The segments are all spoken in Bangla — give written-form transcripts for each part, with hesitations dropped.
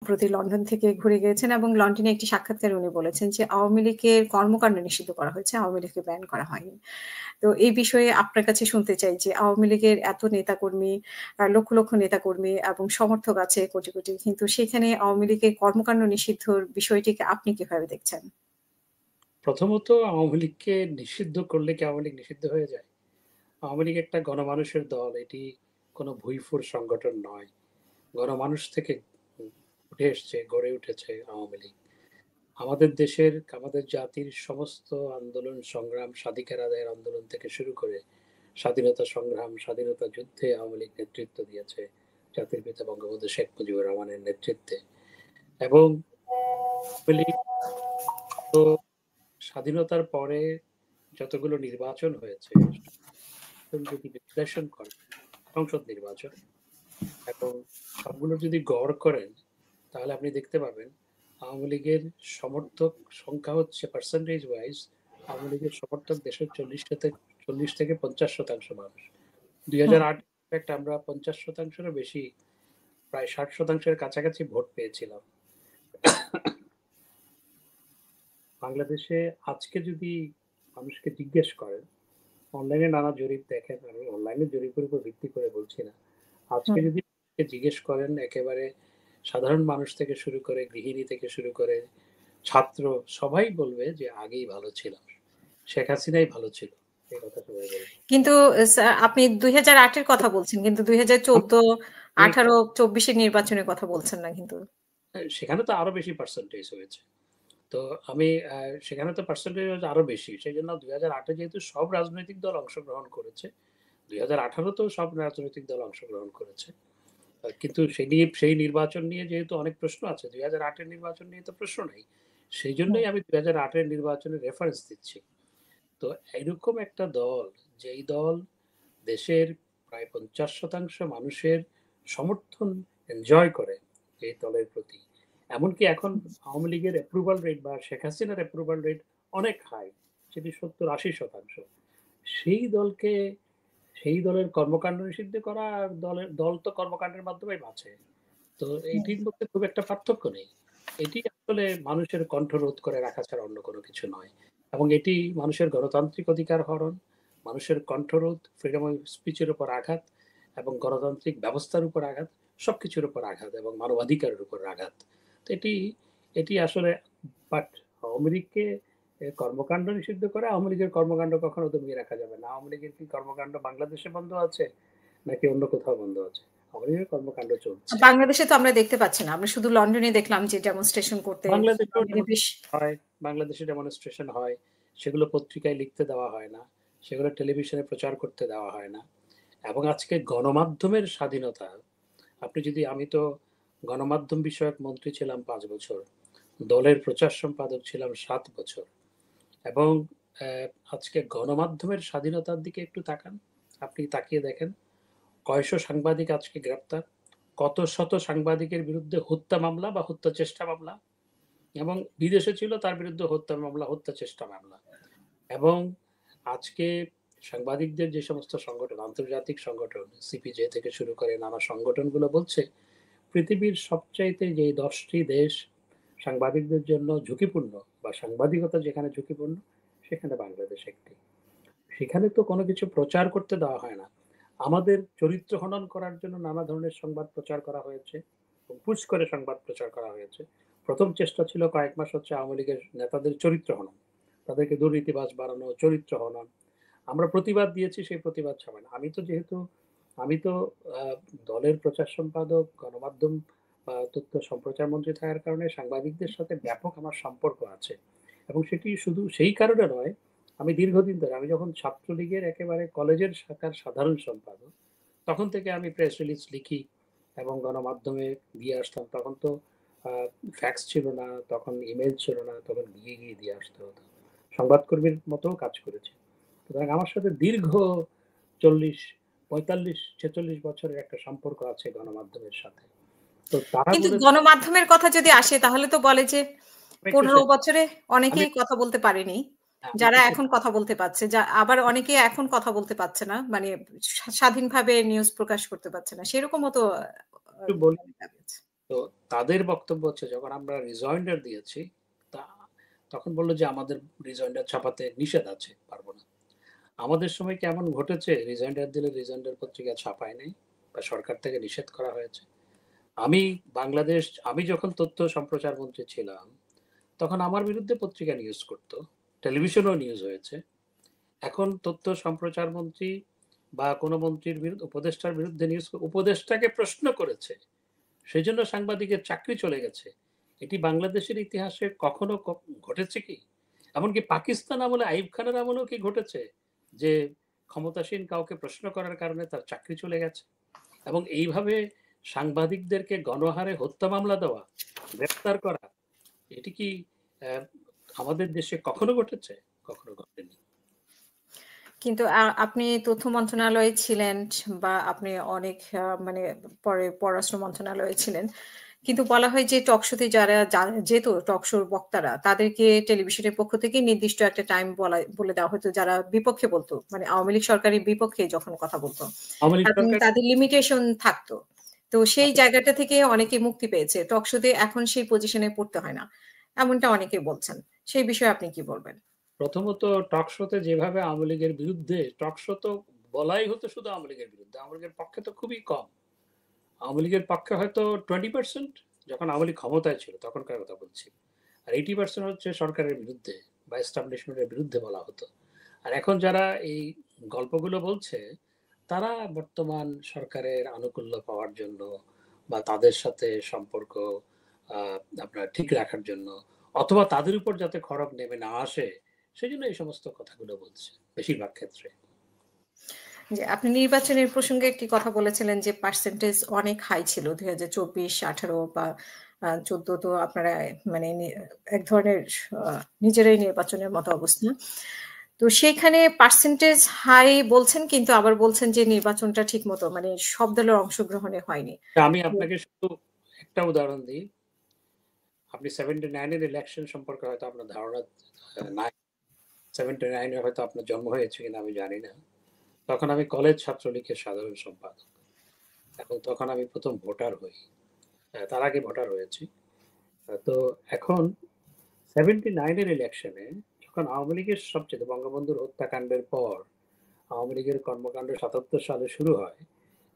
সম্প্রতি লন্ডন থেকে ঘুরে গিয়েছেন এবং লন্ডনে একটি সাক্ষাৎকারে উনি বলেছেন যে আওয়ামী লীগের কর্মকাণ্ড নিষিদ্ধ করা হয়েছে, আওয়ামী লীগকে ব্যান করা হয়নি। তো এই বিষয়ে আপনার কাছে শুনতে চাই যে আওয়ামী লীগের এত নেতাকর্মী, লক্ষ লক্ষ নেতাকর্মী এবং সমর্থক আছে কোটি কোটি, কিন্তু সেখানে আওয়ামী লীগের কর্মকাণ্ড নিষিদ্ধর বিষয়টিকে আপনি কিভাবে দেখছেন? প্রথমত আওয়ামী লীগকে নিষিদ্ধ করলে কি আওয়ামী লীগ নিষিদ্ধ হয়ে যায়? আওয়ামী লীগ একটা গণমানুষের দল, এটি কোনো ভুইফুর সংগঠন নয়। গণমানুষ থেকে উঠে এসছে, গড়ে উঠেছে আওয়ামী লীগ। আমাদের দেশের, আমাদের জাতির সমস্ত আন্দোলন সংগ্রাম, স্বাধিকার আদায়ের আন্দোলন থেকে শুরু করে স্বাধীনতা সংগ্রাম, স্বাধীনতা যুদ্ধে আওয়ামী লীগ নেতৃত্ব দিয়েছে জাতির পিতা বঙ্গবন্ধু শেখ মুজিবুর রহমানের নেতৃত্বে। এবং আওয়ামী লীগ তো স্বাধীনতার পরে যতগুলো নির্বাচন হয়েছে যদি বিশ্লেষণ করেন, সংসদ নির্বাচন এবং সবগুলো যদি গড় করেন, তাহলে আপনি দেখতে পাবেন আওয়ামী লীগের সমর্থক সংখ্যা হচ্ছে পার্সেন্টেজ ওয়াইজ, আওয়ামী লীগের সমর্থক দেশের 40 থেকে 50% মানুষ। 2008 আমরা 50%-এরও বেশি, প্রায় 60%-এর কাছাকাছি ভোট পেয়েছিলাম। বাংলাদেশে আজকে যদি মানুষকে জিজ্ঞেস করেন, অনলাইনে নানা জরিপ দেখেন, আমি অনলাইনে জরিপের উপর ভিত্তি করে বলছি না, আজকে যদি জিজ্ঞেস করেন একেবারে সাধারণ মানুষ থেকে শুরু করে গৃহিণী থেকে শুরু করে ছাত্র, সবাই বলবে যে আগেই ভালো ছিল, শেখ হাসিনাই ভালো ছিল, এই কথা সবাই বলবে। কিন্তু আপনি 2008-এর কথা বলছেন, কিন্তু 2014, 18, 24-এর নির্বাচনের কথা বলছেন না কিন্তু। সেখানে তো আরো বেশি পার্সেন্টেজ হয়েছে। তো আমি সেখানে তো পার্সেন্টেজ আরো বেশি, সেই জন্য 2008-এ যেহেতু সব রাজনৈতিক দল অংশগ্রহণ করেছে, 2018-তেও সব রাজনৈতিক দল অংশগ্রহণ করেছে। কিন্তু সেই নির্বাচন নিয়ে যেহেতু অনেক প্রশ্ন আছে, 2008-এর নির্বাচন নিয়ে তো প্রশ্ন নাই, সেই জন্যই আমি 2008-এর নির্বাচনের রেফারেন্স দিচ্ছি। তো এরকম একটা দল, যেই দল দেশের প্রায় 50% মানুষের সমর্থন এনজয় করে এই দলের প্রতি, এমনকি এখন আওয়ামী লীগের অ্যাপ্রুভাল রেট বা শেখ হাসিনার অ্যাপ্রুভাল রেট অনেক হাই, সেটি 70-80%। সেই দলকে, সেই দলের কর্মকাণ্ড নিষিদ্ধ করা আর দল তো কর্মকাণ্ডের মাধ্যমে বাঁচে, তো এটির মধ্যে খুব একটা পার্থক্য নেই। এটি আসলে মানুষের কণ্ঠরোধ করে রাখা ছাড়া অন্য কোনো কিছু নয়। এবং এটি মানুষের গণতান্ত্রিক অধিকার হরণ, মানুষের কণ্ঠরোধ, ফ্রিডম অফ স্পিচের উপর আঘাত এবং গণতান্ত্রিক ব্যবস্থার উপর আঘাত, সবকিছুর উপর আঘাত এবং মানবাধিকারের উপর আঘাত। তো এটি আসলে, বাট আওয়ামী লীগকে কর্মকাণ্ড নিষিদ্ধ করে আওয়ামী লীগের কর্মকাণ্ড কখনো দমিয়ে রাখা যাবে না। আওয়ামী লীগের কি কর্মকাণ্ড বাংলাদেশে বন্ধ আছে নাকি অন্য কোথাও বন্ধ আছে? আওয়ামী লীগের কর্মকাণ্ড চলছে। বাংলাদেশে তো আমরা দেখতে পাচ্ছি না, আমরা শুধু লন্ডনে দেখলাম যে ডেমনস্ট্রেশন করতে। বাংলাদেশে ডেমনস্ট্রেশন হয়, সেগুলো পত্রিকায় লিখতে দেওয়া হয় না, সেগুলো টেলিভিশনে প্রচার করতে দেওয়া হয় না। এবং আজকে গণমাধ্যমের স্বাধীনতা, আপনি যদি, আমি তো গণমাধ্যম বিষয়ক মন্ত্রী ছিলাম 5 বছর, দলের প্রচার সম্পাদক ছিলাম 7 বছর, এবং আজকে গণমাধ্যমের স্বাধীনতার দিকে একটু তাকান, আপনি তাকিয়ে দেখেন কয়শো সাংবাদিক আজকে গ্রেপ্তার, কত শত সাংবাদিকের বিরুদ্ধে হত্যা মামলা বা হত্যা চেষ্টা মামলা, এবং বিদেশে ছিল তার বিরুদ্ধে হত্যা মামলা, হত্যা চেষ্টা মামলা। এবং আজকে সাংবাদিকদের যে সমস্ত সংগঠন, আন্তর্জাতিক সংগঠন, সিপিজে থেকে শুরু করে নানা সংগঠনগুলো বলছে পৃথিবীর সবচাইতে যে 10টি দেশ সাংবাদিকদের জন্য ঝুঁকিপূর্ণ বা সাংবাদিকতা যেখানে ঝুঁকিপূর্ণ, সেখানে বাংলাদেশ একটি। সেখানে তো কোনো কিছু প্রচার করতে দেওয়া হয় না। আমাদের চরিত্র হনন করার জন্য নানা ধরনের সংবাদ প্রচার করা হয়েছে, পুশ করে সংবাদ প্রচার করা হয়েছে। প্রথম চেষ্টা ছিল কয়েক মাস হচ্ছে আওয়ামী লীগের নেতাদের চরিত্র হনন, তাদেরকে দুর্নীতিবাজ বাড়ানো, চরিত্র হনন। আমরা প্রতিবাদ দিয়েছি, সেই প্রতিবাদ ছাড়বে না। আমি তো দলের প্রচার সম্পাদক, গণমাধ্যম তথ্য সম্প্রচার মন্ত্রী থাকার কারণে সাংবাদিকদের সাথে ব্যাপক আমার সম্পর্ক আছে। এবং সেটি শুধু সেই কারণে নয়, আমি দীর্ঘদিন ধরে, আমি যখন ছাত্রলীগের একেবারে কলেজের শাখার সাধারণ সম্পাদক, তখন থেকে আমি প্রেস রিলিজ লিখি এবং গণমাধ্যমে দিয়ে আসতাম। তখন তো ফ্যাক্স ছিল না, তখন ইমেল ছিল না, তখন গিয়ে গিয়ে দিয়ে আসতে হতো। সংবাদকর্মীর মতো কাজ করেছে। সুতরাং আমার সাথে দীর্ঘ 40, 45, 46 বছরের একটা সম্পর্ক আছে গণমাধ্যমের সাথে। তো তারা কিন্তু গণমাধ্যমের কথা যদি আসে তাহলে তো বলে যে 15 বছরে অনেকেই কথা বলতে পারেনি, যারা এখন কথা বলতে পারছে, আবার অনেকে এখন কথা বলতে পারছে না, মানে স্বাধীনভাবে নিউজ প্রকাশ করতে পারছে না, সেরকমও তো। তো তাদের বক্তব্য হচ্ছে যখন আমরা রিজয়েন্ডার দিয়েছি তা তখন বলল যে আমাদের রিজয়েন্ডার ছাপাতে নিষেধ আছে, পারবো না। আমাদের সময় কেমন ঘটেছে, রিজয়েন্ডার দিলে রিজয়েন্ডার পত্রিকা ছাপায় নাই বা সরকার থেকে নিষেধ করা হয়েছে। আমি আমি যখন তথ্য সম্প্রচার মন্ত্রী ছিলাম তখন আমার বিরুদ্ধে পত্রিকা নিউজ করতো, টেলিভিশনেও নিউজ হয়েছে। এখন তথ্য সম্প্রচার মন্ত্রী বা কোনো মন্ত্রীর বিরুদ্ধে, উপদেষ্টার বিরুদ্ধে নিউজ, উপদেষ্টাকে প্রশ্ন করেছে, সেই জন্য সাংবাদিকের চাকরি চলে গেছে। এটি বাংলাদেশের ইতিহাসে কখনো ঘটেছে কি? এমনকি পাকিস্তান আমলে, আইয়ুব খানের আমলেও কি ঘটেছে যে ক্ষমতাসীন কাউকে প্রশ্ন করার কারণে তার চাকরি চলে গেছে? এবং এইভাবে সাংবাদিকদেরকে গণহারে হত্যা মামলা দেওয়া, গ্রেপ্তার করা, এটি কি আমাদের দেশে কখনো ঘটেছে? কখনো ঘটেনি। কিন্তু আপনি তথ্য মন্ত্রণালয়ে ছিলেন বা আপনি অনেক মানে পরে পররাষ্ট্র মন্ত্রণালয়ে ছিলেন। কিন্তু বলা হয় যে টক শোতে যারা যেত, টক শোর বক্তারা তাদেরকে টেলিভিশনের পক্ষ থেকে নির্দিষ্ট একটা টাইম বলে দেওয়া হতো যারা বিপক্ষে বলতো। মানে আওয়ামী লীগ সরকারের বিপক্ষে যখন কথা বলতো। আওয়ামী লীগ এবং সরকার তাদের লিমিটেশন থাকতো। তো সেই জায়গাটা থেকে অনেকে মুক্তি পেয়েছে। টক শোতে এখন সেই পজিশনে পড়তে হয় না। এমনটা অনেকে বলছেন। সেই বিষয়ে আপনি কি বলবেন? প্রথমত টক শোতে যেভাবে আওয়ামী লীগের বিরুদ্ধে, টক শো তো বলাই হতো শুধু আওয়ামী লীগের বিরুদ্ধে, আওয়ামী লীগের পক্ষে তো খুবই কম। আওয়ামী লীগের পক্ষে হয়তো 20%, যখন আওয়ামী লীগ ক্ষমতায় ছিল তখনকার কথা বলছি। আর 80% হচ্ছে সরকারের বিরুদ্ধে বা এস্টাবলিশমেন্টের বিরুদ্ধে বলা হতো। আর এখন যারা এই গল্পগুলো বলছে তারা বর্তমান সরকারের আনুকূল্য পাওয়ার জন্য বা তাদের সাথে সম্পর্ক আপনার ঠিক রাখার জন্য, অথবা তাদের উপর যাতে খড়গ নেমে না আসে সেই জন্য এই সমস্ত কথাগুলো বলছে বেশিরভাগ ক্ষেত্রে। যে আপনি নির্বাচনের প্রসঙ্গে একটি কথা বলেছিলেন যে পার্সেন্টেজ অনেক হাই ছিল ২০২৪, ১৮ বা ১৪ তো আপনারা মানে এক ধরনের নিজেরাই নির্বাচনের মতো অবস্থা। তো সেইখানে পার্সেন্টেজ হাই বলছেন কিন্তু আবার বলছেন যে নির্বাচনটা ঠিকমতো মানে সব দলের অংশগ্রহণে হয়নি। আমি তো আপনাকে শুধু একটা উদাহরণ দিই। আপনি 79 এর ইলেকশন সম্পর্কে হয়তো আপনার ধারণা নাই। 79 এ হয়তো আপনার জন্ম হয়েছে কিনা আমি জানি না। তখন আমি কলেজ ছাত্রলীগের সাধারণ সম্পাদক এবং তখন আমি প্রথম ভোটার হই। তার আগে ভোটার হয়েছি। তো এখন 79 এর ইলেকশনে যখন আওয়ামী লীগের সবচেয়ে, বঙ্গবন্ধুর হত্যাকাণ্ডের পর আওয়ামী লীগের কর্মকাণ্ড 77 সালে শুরু হয়,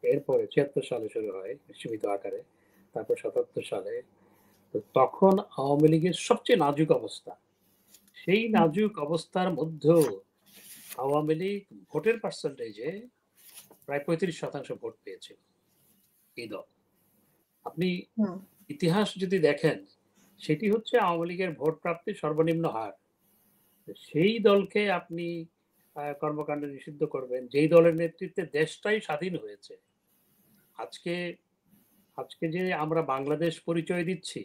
এরপরে 76 সালে শুরু হয় সীমিত আকারে, তারপর 77 সালে। তো তখন আওয়ামী লীগের সবচেয়ে নাজুক অবস্থা, সেই হুম, নাজুক অবস্থার মধ্যেও আওয়ামী লীগ ভোটের পার্সেন্টেজে প্রায় 35% ভোট পেয়েছিল এই দল। আপনি হুম, ইতিহাস যদি দেখেন, সেটি হচ্ছে আওয়ামী লীগের ভোট প্রাপ্তির সর্বনিম্ন হার। সেই দলকে আপনি কর্মকাণ্ড নিষিদ্ধ করবেন, যেই দলের নেতৃত্বে দেশটাই স্বাধীন হয়েছে। আজকে আজকে যে আমরা বাংলাদেশ পরিচয় দিচ্ছি,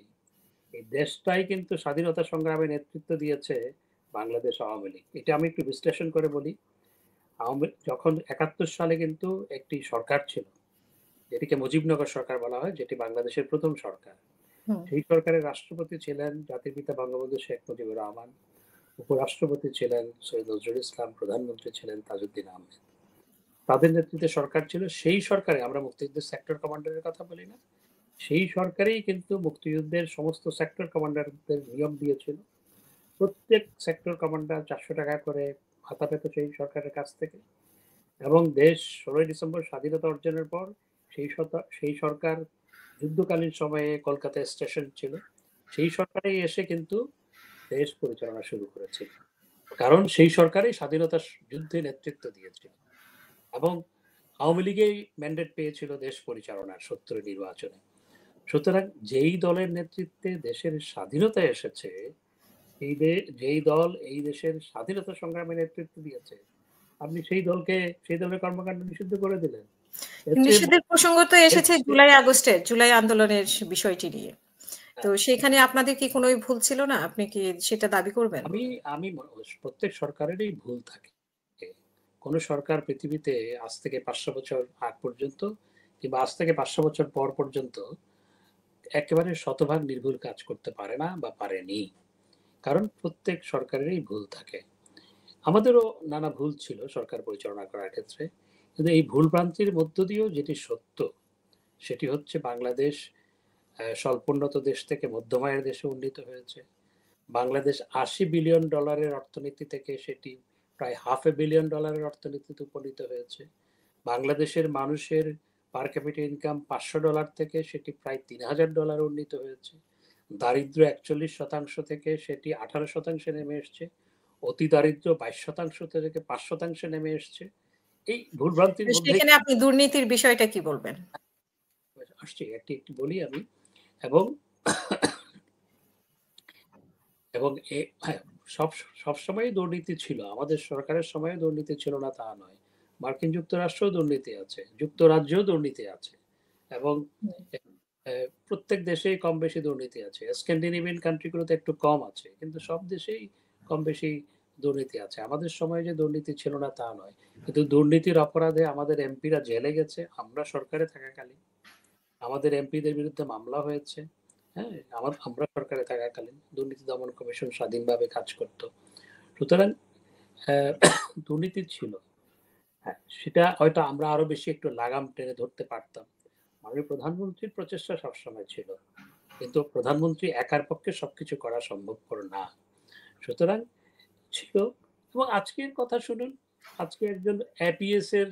এই দেশটাই কিন্তু স্বাধীনতা সংগ্রামে নেতৃত্ব দিয়েছে বাংলাদেশ আওয়ামী লীগ। এটা আমি একটু বিশ্লেষণ করে বলি। যখন ৭১ সালে কিন্তু একটি সরকার ছিল, যেটিকে মুজিবনগর সরকার বলা হয়, যেটি বাংলাদেশের প্রথম সরকার। হুম, সেই সরকারের রাষ্ট্রপতি ছিলেন জাতির পিতা বঙ্গবন্ধু শেখ মুজিবুর রহমান, উপরাষ্ট্রপতি ছিলেন সৈয়দ নজরুল ইসলাম, প্রধানমন্ত্রী ছিলেন তাজউদ্দিন আহমেদ। তাদের নেতৃত্বে সরকার ছিল। সেই সরকারে, আমরা মুক্তিযুদ্ধের সেক্টর কমান্ডারের কথা বলি না, সেই সরকারেই কিন্তু মুক্তিযুদ্ধের সমস্ত সেক্টর কমান্ডারদের নিয়োগ দিয়েছিল। প্রত্যেক সেক্টর কমান্ডার ৪০০ টাকা করে ভাতা পেত সেই সরকারের কাছ থেকে। এবং দেশ ১৬ই ডিসেম্বর স্বাধীনতা অর্জনের পর সেই সরকার যুদ্ধকালীন সময়ে কলকাতায় স্টেশন ছিল, সেই সরকারেই এসে কিন্তু দেশ পরিচালনা শুরু করেছিল। কারণ সেই সরকারই স্বাধীনতা যুদ্ধে নেতৃত্ব দিয়েছিল এবং আওয়ামী লীগেই ম্যান্ডেট পেয়েছিল দেশ পরিচালনার ৭০ নির্বাচনে। সুতরাং যেই দলের নেতৃত্বে দেশের স্বাধীনতা এসেছে, যেই দল এই দেশের স্বাধীনতা সংগ্রামে নেতৃত্ব দিয়েছে, আপনি সেই দলের কর্মকাণ্ড নিষিদ্ধ করে দিলেন। এর চেয়ে নিষেধের প্রসঙ্গ তো এর এসেছে চেয়ে জুলাই আন্দোলনের বিষয়টি নিয়ে। তো হ্যাঁ, সেখানে আপনাদের কি কোন ভুল ছিল না? আপনি কি সেটা দাবি করবেন? আমি আমি প্রত্যেক সরকারেরই ভুল থাকে। কোন সরকার পৃথিবীতে আজ থেকে ৫০০ বছর আগ পর্যন্ত কিংবা আজ থেকে ৫০০ বছর পর পর্যন্ত একেবারে শতভাগ নির্ভুল কাজ করতে পারে না বা পারেনি। কারণ প্রত্যেক সরকারেরই ভুল থাকে। আমাদেরও নানা ভুল ছিল সরকার পরিচালনা করার ক্ষেত্রে। কিন্তু এই ভুল ভ্রান্তির মধ্য দিয়েও যেটি সত্য, সেটি হচ্ছে বাংলাদেশ স্বল্পোন্নত দেশ থেকে মধ্যম আয়ের দেশে উন্নীত হয়েছে। বাংলাদেশ $80 বিলিয়ন অর্থনীতি থেকে সেটি প্রায় $500 বিলিয়ন অর্থনীতিতে উপনীত হয়েছে। বাংলাদেশের মানুষের পার ক্যাপিটা ইনকাম $500 থেকে সেটি প্রায় $3000 উন্নীত হয়েছে। দারিদ্র 41% থেকে সেটি 18% নেমে এসছে। অতি দারিদ্র 22% থেকে 5% নেমে এসছে। এই ভুলভ্রান্তির তো মধ্যেই সেখানে আপনি দুর্নীতির বিষয়টা কি বলবেন? আসছি, একটি একটি বলি আমি। এবং এবং হ্যাঁ, সবসময়ই দুর্নীতি ছিল। আমাদের সরকারের সময়ে দুর্নীতি ছিল না তা নয়। মার্কিন যুক্তরাষ্ট্রেও দুর্নীতি আছে, যুক্তরাজ্যেও দুর্নীতি আছে, এবং হুম। প্রত্যেক দেশেই কম বেশি দুর্নীতি আছে। স্ক্যান্ডিনেভিয়ান কান্ট্রিগুলোতে একটু কম আছে, কিন্তু সব দেশেই কম বেশি দুর্নীতি আছে। আমাদের সময়ে যে দুর্নীতি ছিল না তা নয়, কিন্তু দুর্নীতির অপরাধে আমাদের এমপিরা জেলে গেছে আমরা সরকারে থাকাকালীন। আমাদের এমপিদের বিরুদ্ধে মামলা হয়েছে। হ্যাঁ, আমরা সরকারে থাকাকালীন দুর্নীতি দমন কমিশন স্বাধীনভাবে কাজ করত। সুতরাং আহ, দুর্নীতি ছিল। হ্যাঁ, সেটা হয়তো আমরা আরো বেশি একটু লাগাম টেনে ধরতে পারতাম। মাননীয় প্রধানমন্ত্রীর প্রচেষ্টা সবসময় ছিল, কিন্তু প্রধানমন্ত্রী একার পক্ষে সবকিছু করা সম্ভবপর না। সুতরাং ছিল। এবং আজকের কথা শুনুন, আজকে একজন এপিএস এর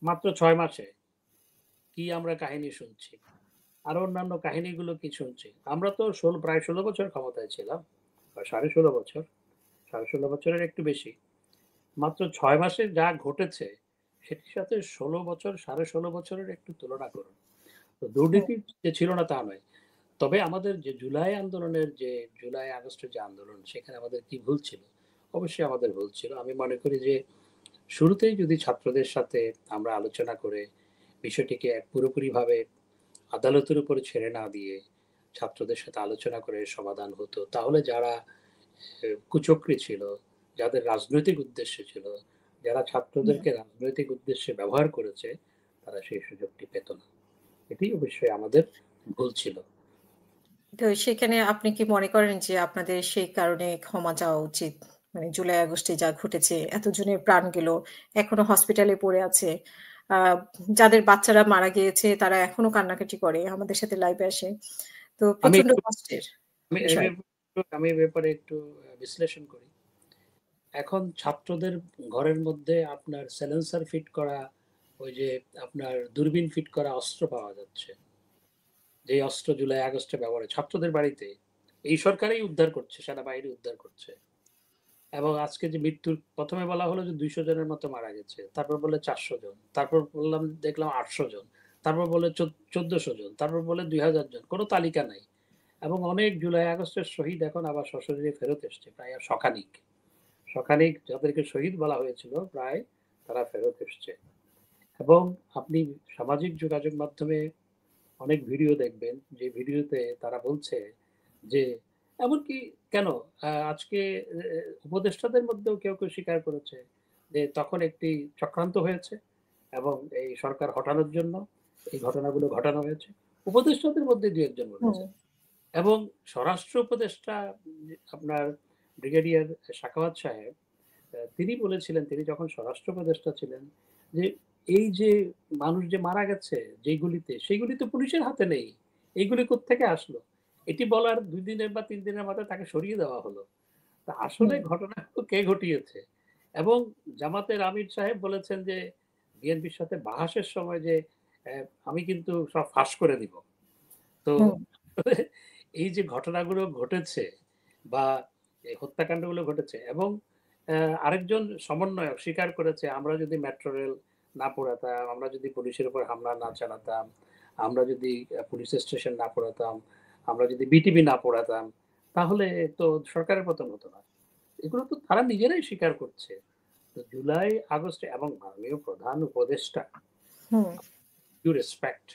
মাত্র 6 মাসে কি আমরা কাহিনী শুনছি, আরো অন্যান্য কাহিনীগুলো কি শুনছি। আমরা তো প্রায় 16 বছর ক্ষমতায় ছিলাম, 16.5 বছর, 16.5 বছরের একটু বেশি। মাত্র 6 মাসে যা ঘটেছে সেটির সাথে 16 বছর, 16.5 বছরের একটু তুলনা করুন। তো হুম। দুর্নীতি যে ছিল না তা নয়। তবে আমাদের যে জুলাই আগস্টের যে আন্দোলন, সেখানে আমাদের কি ভুল ছিল? অবশ্যই আমাদের ভুল ছিল। আমি মনে করি যে শুরুতেই যদি ছাত্রদের সাথে আমরা আলোচনা করে বিষয়টিকে পুরোপুরিভাবে আদালতের উপরে ছেড়ে না দিয়ে ছাত্রদের সাথে আলোচনা করে সমাধান হতো, তাহলে যারা কুচক্রী ছিল, যাদের রাজনৈতিক উদ্দেশ্য ছিল, যারা হুম। ছাত্রদেরকে রাজনৈতিক উদ্দেশ্যে ব্যবহার করেছে, তারা সেই সুযোগটি পেত না। এটি অবশ্যই আমাদের ভুল ছিল। তো সেখানে আপনি কি মনে করেন যে আপনাদের সেই কারণে ক্ষমা চাওয়া উচিত? মানে জুলাই আগস্টে যা ঘটেছে, এতজনের প্রাণ গেল, এখনো হসপিটালে পড়ে আছে। আ যাদের বাচ্চারা মারা গিয়েছে তারা এখনো কান্নাকাটি করে, আমাদের সাথে লাইভে আসে। তো আমি প্রচন্ড একটু কষ্টের আমি এই বিষয়। আমি এই ব্যাপারে একটু বিশ্লেষণ করি। এখন ছাত্রদের ঘরের মধ্যে আপনার সাইলেন্সার ফিট করা, ওই যে আপনার দূরবীন ফিট করা অস্ত্র পাওয়া যাচ্ছে, যে অস্ত্র জুলাই আগস্টে ব্যবহার ছাত্রদের বাড়িতে এই সরকারই উদ্ধার করছে, সেনাবাহিনী উদ্ধার করছে। এবং আজকে যে মৃত্যুর প্রথমে বলা হলো যে 200 জনের মতো মারা গেছে, তারপর বলে 400 জন, তারপর দেখলাম 800 জন, তারপর বলে 1400 জন, তারপর বলে 2000 জন, কোনো তালিকা নাই। এবং অনেক জুলাই আগস্টের শহীদ এখন আবার সশরীরে ফেরত এসছে, প্রায় শখানিক শখানিক যাদেরকে শহীদ বলা হয়েছিল প্রায়, তারা ফেরত এসছে। এবং আপনি সামাজিক যোগাযোগ মাধ্যমে অনেক ভিডিও দেখবেন, যে ভিডিওতে তারা বলছে যে এমনকি কেন আজকে উপদেষ্টাদের মধ্যেও কেউ কেউ স্বীকার করেছে যে তখন একটি চক্রান্ত হয়েছে এবং এই সরকার হটানোর জন্য এই ঘটনাগুলো ঘটানো হয়েছে। উপদেষ্টাদের মধ্যে দু একজন হুম, বলেছে। এবং স্বরাষ্ট্র উপদেষ্টা আপনার ব্রিগেডিয়ার সাখাওয়াত সাহেব, তিনি বলেছিলেন, তিনি যখন স্বরাষ্ট্র উপদেষ্টা ছিলেন, যে এই যে মানুষ যে মারা গেছে যেগুলিতে, সেইগুলি তো পুলিশের হাতে নেই, এইগুলি কোত্থেকে আসলো? এটি বলার 2 দিনের বা 3 দিনের মাথায় তাকে সরিয়ে দেওয়া হলো। তা আসলে হুম, ঘটনাগুলো কে ঘটিয়েছে? এবং জামাতের আমির সাহেব বলেছেন যে বিএনপির সাথে বাহাসের সময় যে আমি কিন্তু সব ফাঁস করে দিব। তো হুম, এই যে ঘটনাগুলো ঘটেছে বা এই হত্যাকাণ্ডগুলো ঘটেছে, এবং আরেকজন সমন্বয়ক স্বীকার করেছে, আমরা যদি মেট্রো রেল না পোড়াতাম, আমরা যদি পুলিশের উপর হামলা না চালাতাম, আমরা যদি পুলিশ স্টেশন না পোড়াতাম, আমরা যদি বিটিভি না পোড়াতাম, তাহলে তো সরকারের পতন হতো না। এগুলো তো তারা নিজেরাই স্বীকার করছে। তো জুলাই আগস্টে এবং মাননীয় প্রধান উপদেষ্টা, হুম। ডিউ রেসপেক্ট,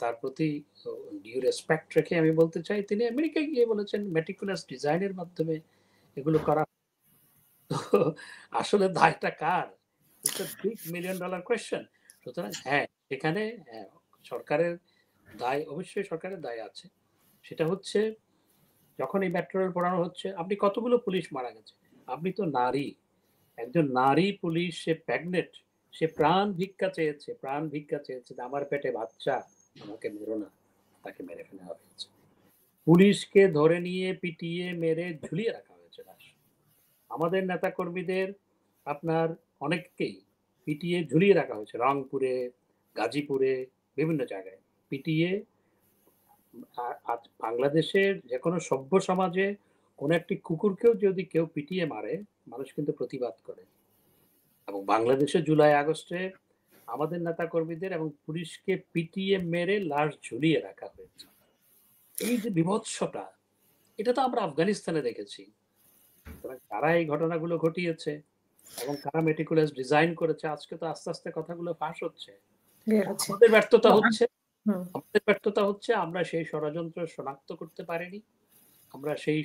তার প্রতি ডিউ রেসপেক্ট রেখে আমি বলতে চাই, তিনি আমেরিকায় গিয়ে বলেছেন মেটিকুলাস ডিজাইনের মাধ্যমে এগুলো করা। তো আসলে দায়টা কার? It's a big million dollar question. সুতরাং হ্যাঁ, এখানে হ্যাঁ, সরকারের দায়, অবশ্যই সরকারের দায় আছে। সেটা হচ্ছে যখন এই মেট্রো রেল পোড়ানো হচ্ছে, আপনি কতগুলো পুলিশ মারা গেছে। আপনি তো নারী, একজন নারী পুলিশ, সে প্রেগনেন্ট, সে প্রাণ ভিক্ষা চেয়েছে, প্রাণ ভিক্ষা চেয়েছে যে আমার পেটে বাচ্চা, আমাকে মেরো না। তাকে মেরে ফেলা হয়েছে। পুলিশকে ধরে নিয়ে পিটিয়ে মেরে ঝুলিয়ে রাখা হয়েছে লাশ। আমাদের নেতাকর্মীদের আপনার অনেককেই পিটিয়ে ঝুলিয়ে রাখা হয়েছে রংপুরে, গাজীপুরে, বিভিন্ন জায়গায় পিটিয়ে। আজ বাংলাদেশের যে কোনো সভ্য সমাজে কোনো একটি কুকুরকেও যদি কেউ পিটিয়ে মারে, মানুষ কিন্তু প্রতিবাদ করে। এবং বাংলাদেশে জুলাই আগস্টে আমাদের নেতাকর্মীদের এবং পুলিশকে পিটিয়ে মেরে লাশ ঝুলিয়ে রাখা হয়েছে। এই যে বিভৎসতা, এটা তো আমরা আফগানিস্তানে দেখেছি। কারা এই ঘটনাগুলো ঘটিয়েছে এবং কারা মেটিকুলাস ডিজাইন করেছে, আজকে তো আস্তে আস্তে কথাগুলো ফাঁস হচ্ছে। আমাদের ব্যর্থতা হচ্ছে, আমাদের ব্যর্থতা হচ্ছে আমরা সেই ষড়যন্ত্র শনাক্ত করতে পারিনি, আমরা সেই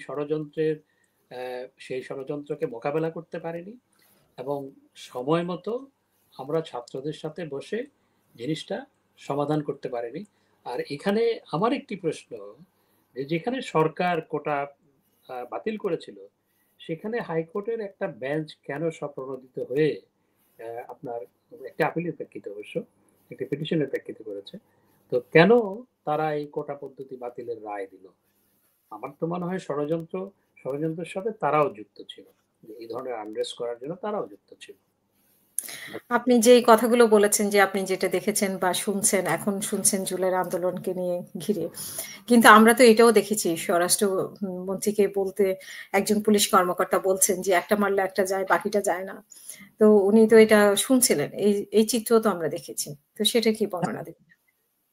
ষড়যন্ত্রকে মোকাবেলা করতে পারিনি, এবং সময় মতো আমরা ছাত্রদের সাথে বসে জিনিসটা সমাধান করতে পারিনি। আর এখানে আমার একটি প্রশ্ন, যে যেখানে সরকার কোটা বাতিল করেছিল, সেখানে হাইকোর্টের একটা বেঞ্চ কেন স্বপ্রণোদিত হয়ে আপনার একটা আপিলের প্রেক্ষিতে, অবশ্য একটি পিটিশনের প্রেক্ষিতে করেছে, তো কেন তারা এই কোটা পদ্ধতি বাতিলের রায় দিল? আমার তো মনে হয় ষড়যন্ত্রের সাথে তারাও যুক্ত ছিল, যে এই ধরনের আনরেস্ট করার জন্য তারাও যুক্ত ছিল। আপনি যে কথাগুলো বলেছেন যে আপনি যেটা দেখেছেন বা শুনছেন, এখন শুনছেন জুলাইয়ের আন্দোলনকে নিয়ে ঘিরে, কিন্তু আমরা তো এটাও দেখেছি স্বরাষ্ট্র মন্ত্রীকে বলতে একজন পুলিশ কর্মকর্তা বলছেন যে একটা মারলে একটা যায়, বাকিটা যায় না। তো উনি তো এটা শুনছিলেন, এই চিত্র তো আমরা দেখেছি। তো সেটা কি বর্ণনা দেবেন?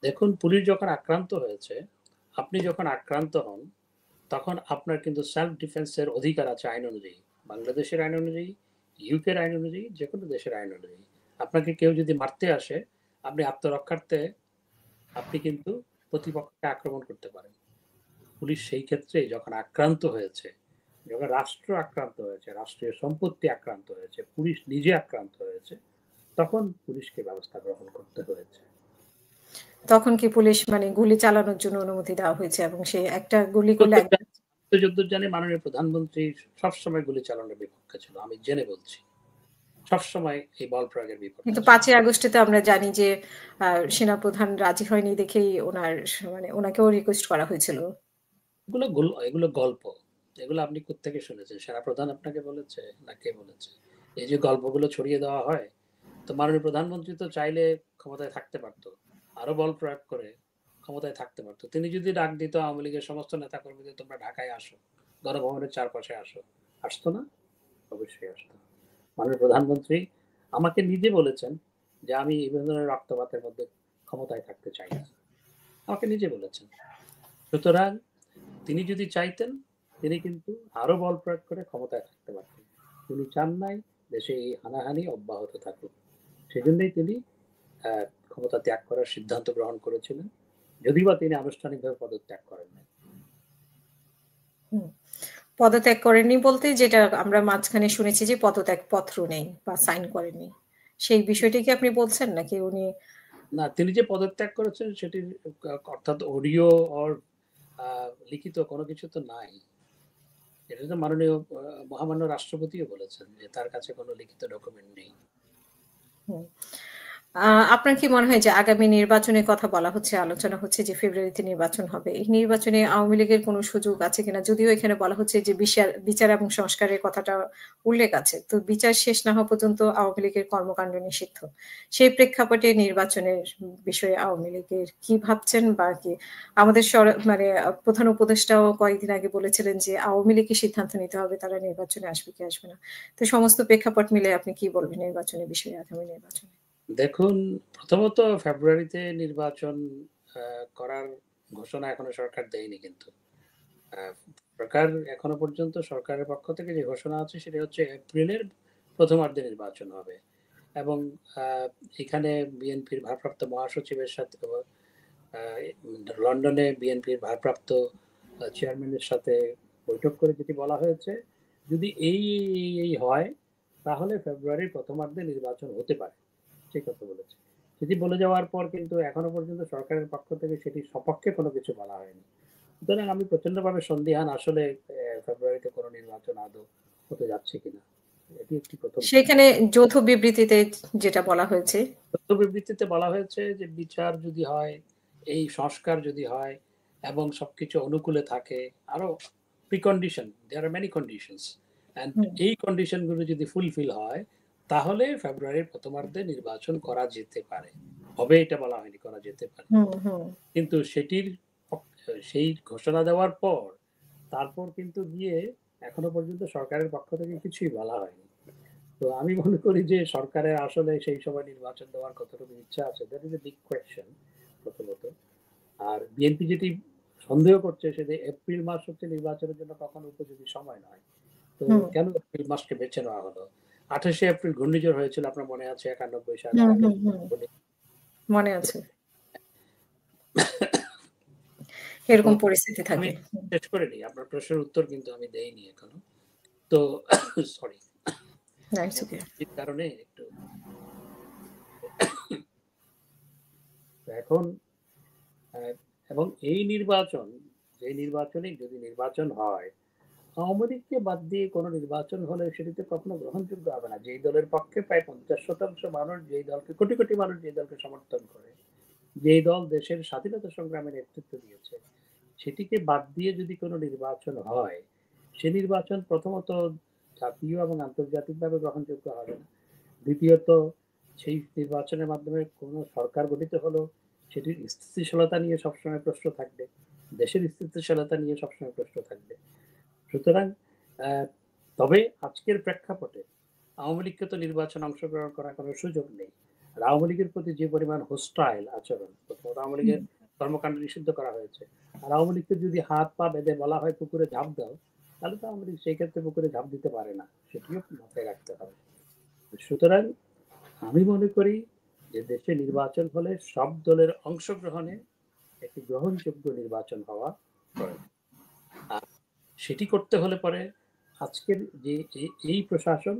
দেখুন, পুলিশ যখন আক্রান্ত হয়েছে, আপনি যখন আক্রান্ত হন, তখন আপনার কিন্তু সেলফ ডিফেন্সের অধিকার আছে আইন অনুযায়ী, বাংলাদেশের আইন অনুযায়ী, ইউকের আইন অনুযায়ী, যে কোনো দেশের আইন অনুযায়ী। আপনাকে কেউ যদি মারতে আসে, আপনি আত্মরক্ষার্থে আপনি কিন্তু প্রতিপক্ষকে আক্রমণ করতে পারেন। পুলিশ সেই ক্ষেত্রে যখন আক্রান্ত হয়েছে, যখন রাষ্ট্র আক্রান্ত হয়েছে, রাষ্ট্রীয় সম্পত্তি আক্রান্ত হয়েছে, পুলিশ নিজে আক্রান্ত হয়েছে, তখন পুলিশকে ব্যবস্থা গ্রহণ করতে হয়েছে। তখন কি পুলিশ মানে গুলি চালানোর জন্য অনুমতি দেওয়া হয়েছে এবং সে একটা গুলি করলে যতদূর জানি মাননীয় প্রধানমন্ত্রী সবসময় গুলি চালানোর বিপক্ষে ছিল, আমি জেনে বলছি, সবসময় এই বল প্রয়োগের বিপক্ষে। কিন্তু 5ই আগস্টে তো আমরা জানি যে সেনাপ্রধান রাজি হয়নি দেখেই ওনাকেও রিকোয়েস্ট করা হয়েছিল। এগুলো গল্প, এগুলো আপনি কোত্থেকে শুনেছেন? সেনাপ্রধান আপনাকে বলেছে না কে বলেছে? এই যে গল্পগুলো ছড়িয়ে দেওয়া হয়, তো মাননীয় প্রধানমন্ত্রী তো চাইলে ক্ষমতায় থাকতে পারতো, আরো বল প্রয়োগ করে ক্ষমতায় থাকতে পারতো। তিনি যদি ডাক দিত আওয়ামী লীগের সমস্ত নেতা কর্মীদের, তোমরা ঢাকায় আসো, গণভবনের চারপাশে আসো, আসতো না? অবশ্যই আসতো। মাননীয় প্রধানমন্ত্রী আমাকে নিজে বলেছেন যে আমি এই ধরনের রক্তপাতের মধ্যে ক্ষমতায় থাকতে চাই না, আমাকে নিজে বলেছেন। সুতরাং তিনি যদি চাইতেন, তিনি কিন্তু আরো বল প্রয়োগ করে ক্ষমতায় থাকতে পারতেন। তিনি চান নাই দেশে এই হানাহানি অব্যাহত থাকুক, সেজন্যই তিনি ক্ষমতা ত্যাগ করার সিদ্ধান্ত গ্রহণ করেছিলেন, যদিও তিনি আনুষ্ঠানিকভাবে পদত্যাগ করেন নাই। পদত্যাগ করেননি বলতে যেটা আমরা মাঝখানে শুনেছি যে পদত্যাগ পত্র নেই বা সাইন করেননি, সেই বিষয়টি কি আপনি বলছেন নাকি উনি? না, তিনি যে পদত্যাগ করেছেন সেটি অর্থাৎ অডিও অর লিখিত কোনো কিছু তো নাই। এটা তো মাননীয় মহামান্য রাষ্ট্রপতিও বলেছেন যে তার কাছে কোনো লিখিত ডকুমেন্ট নেই। আপনার কি মনে হয় যে আগামী নির্বাচনের কথা বলা হচ্ছে, আলোচনা হচ্ছে যে ফেব্রুয়ারিতে নির্বাচন হবে, এই নির্বাচনে আওয়ামী লীগের কোনো সুযোগ আছে কিনা? যদিও এখানে বলা হচ্ছে যে বিচার এবং সংস্কারের কথাটা উল্লেখ আছে, তো বিচার শেষ না হওয়া পর্যন্ত আওয়ামী লীগের কর্মকাণ্ড নিষিদ্ধ। সেই প্রেক্ষাপটে নির্বাচনের বিষয়ে আওয়ামী লীগের কি ভাবছেন বা কি? আমাদের প্রধান উপদেষ্টাও কয়েকদিন আগে বলেছিলেন যে আওয়ামী লীগকে সিদ্ধান্ত নিতে হবে তারা নির্বাচনে আসবে কি আসবে না। তো সমস্ত প্রেক্ষাপট মিলে আপনি কি বলবেন নির্বাচনের বিষয়ে, আগামী নির্বাচনে? দেখুন, প্রথমত ফেব্রুয়ারিতে নির্বাচন করার ঘোষণা এখনো সরকার দেয়নি, কিন্তু সরকার এখনো পর্যন্ত সরকারের পক্ষ থেকে যে ঘোষণা আছে সেটা হচ্ছে এপ্রিলের প্রথমার্ধে নির্বাচন হবে। এবং এখানে বিএনপির ভারপ্রাপ্ত মহাসচিবের সাথে লন্ডনে বিএনপির ভারপ্রাপ্ত চেয়ারম্যানের সাথে বৈঠক করে যেটি বলা হয়েছে, যদি এই হয় তাহলে ফেব্রুয়ারির প্রথমার্ধে নির্বাচন হতে পারে, ঠিক কথা বলেছে। সেটি বলে যাওয়ার পর কিন্তু এখনো পর্যন্ত সরকারের পক্ষ থেকে সেটি সপক্ষে কোনো কিছু বলা হয়নি। সুতরাং আমি প্রচন্ডভাবে সন্দিহান আসলে ফেব্রুয়ারিতে কোনো নির্বাচন আদৌ হতে যাচ্ছে কিনা। এটি একটি প্রথম। সেখানে যৌথ বিবৃতিতে যেটা বলা হয়েছে, যৌথ বিবৃতিতে বলা হয়েছে যে বিচার যদি হয় এই সংস্কার যদি হয় এবং সবকিছু অনুকূলে থাকে, আরো precondition, there are many conditions, and hmm, এই কন্ডিশনগুলো যদি ফুলফিল হয়, তাহলে ফেব্রুয়ারির প্রথমার্ধে নির্বাচন করা যেতে পারে। হবে এটা বলা হয়নি, করা যেতে পারে। হুম, হুম। কিন্তু সেই ঘোষণা দেওয়ার পর তারপর কিন্তু গিয়ে এখনো পর্যন্ত সরকারের পক্ষ থেকে কিছুই বলা হয়নি। তো আমি মনে করি যে সরকারের আসলে সেই সময় নির্বাচন দেওয়ার কতটুকু ইচ্ছা আছে, that is a big question প্রথমত। আর বিএনপি যেটি সন্দেহ করছে সেটা এপ্রিল মাস হচ্ছে নির্বাচনের জন্য কখনো উপযোগী সময় নয়। তো হুম, কেন এপ্রিল মাসকে বেছে নেওয়া হলো? 28শে এপ্রিল ঘূর্ণিঝড় হয়েছিল, আপনার মনে আছে, 91 সালে হুম, হুম, হুম। একাত্তর। মনে আছে। এরকম পরিস্থিতি আমি থাকে। হুম, শেষ করে নিই, আপনার প্রশ্নের উত্তর কিন্তু আমি দেইনি এখনো। তো সরি, না ইটস ওকে। কারণে একটু এখন আহ, এবং এই নির্বাচন, যে নির্বাচনে যদি নির্বাচন হয়, আওয়ামী লীগকে বাদ দিয়ে কোনো নির্বাচন হলে সেটিতে কখনো গ্রহণযোগ্য হবে না। যেই দলের পক্ষে প্রায় 50% মানুষ, যেই দলকে কোটি কোটি মানুষ যে দলকে সমর্থন করে, যেই দল দেশের স্বাধীনতা সংগ্রামে নেতৃত্ব দিয়েছে, সেটিকে বাদ দিয়ে যদি কোনো নির্বাচন হয়, সে নির্বাচন প্রথমত জাতীয় এবং আন্তর্জাতিকভাবে গ্রহণযোগ্য হবে না। দ্বিতীয়ত, সেই নির্বাচনের মাধ্যমে কোনো সরকার গঠিত হলো, সেটির স্থিতিশীলতা নিয়ে সবসময় প্রশ্ন থাকবে, দেশের স্থিতিশীলতা নিয়ে সবসময় প্রশ্ন থাকবে। সুতরাং আহ, তবে আজকের প্রেক্ষাপটে আওয়ামী লীগকে তো নির্বাচনে অংশগ্রহণ করার কোনো সুযোগ নেই। আর আওয়ামী লীগের প্রতি যে পরিমাণ হোস্টাইল আচরণ, প্রথমত আওয়ামী লীগের কর্মকাণ্ড নিষিদ্ধ করা হয়েছে। আর আওয়ামী লীগকে যদি হাত পা বেঁধে বলা হয় পুকুরে ঝাঁপ দাও, তাহলে তো আওয়ামী লীগ সেই ক্ষেত্রে পুকুরে ঝাঁপ দিতে পারে না, সেটিও মাথায় রাখতে হবে। সুতরাং আমি মনে করি যে দেশে নির্বাচন হলে সব দলের অংশগ্রহণে একটি গ্রহণযোগ্য নির্বাচন হওয়া প্রয়োজন। আর সেটি করতে হলে পরে আজকের যে এই প্রশাসন,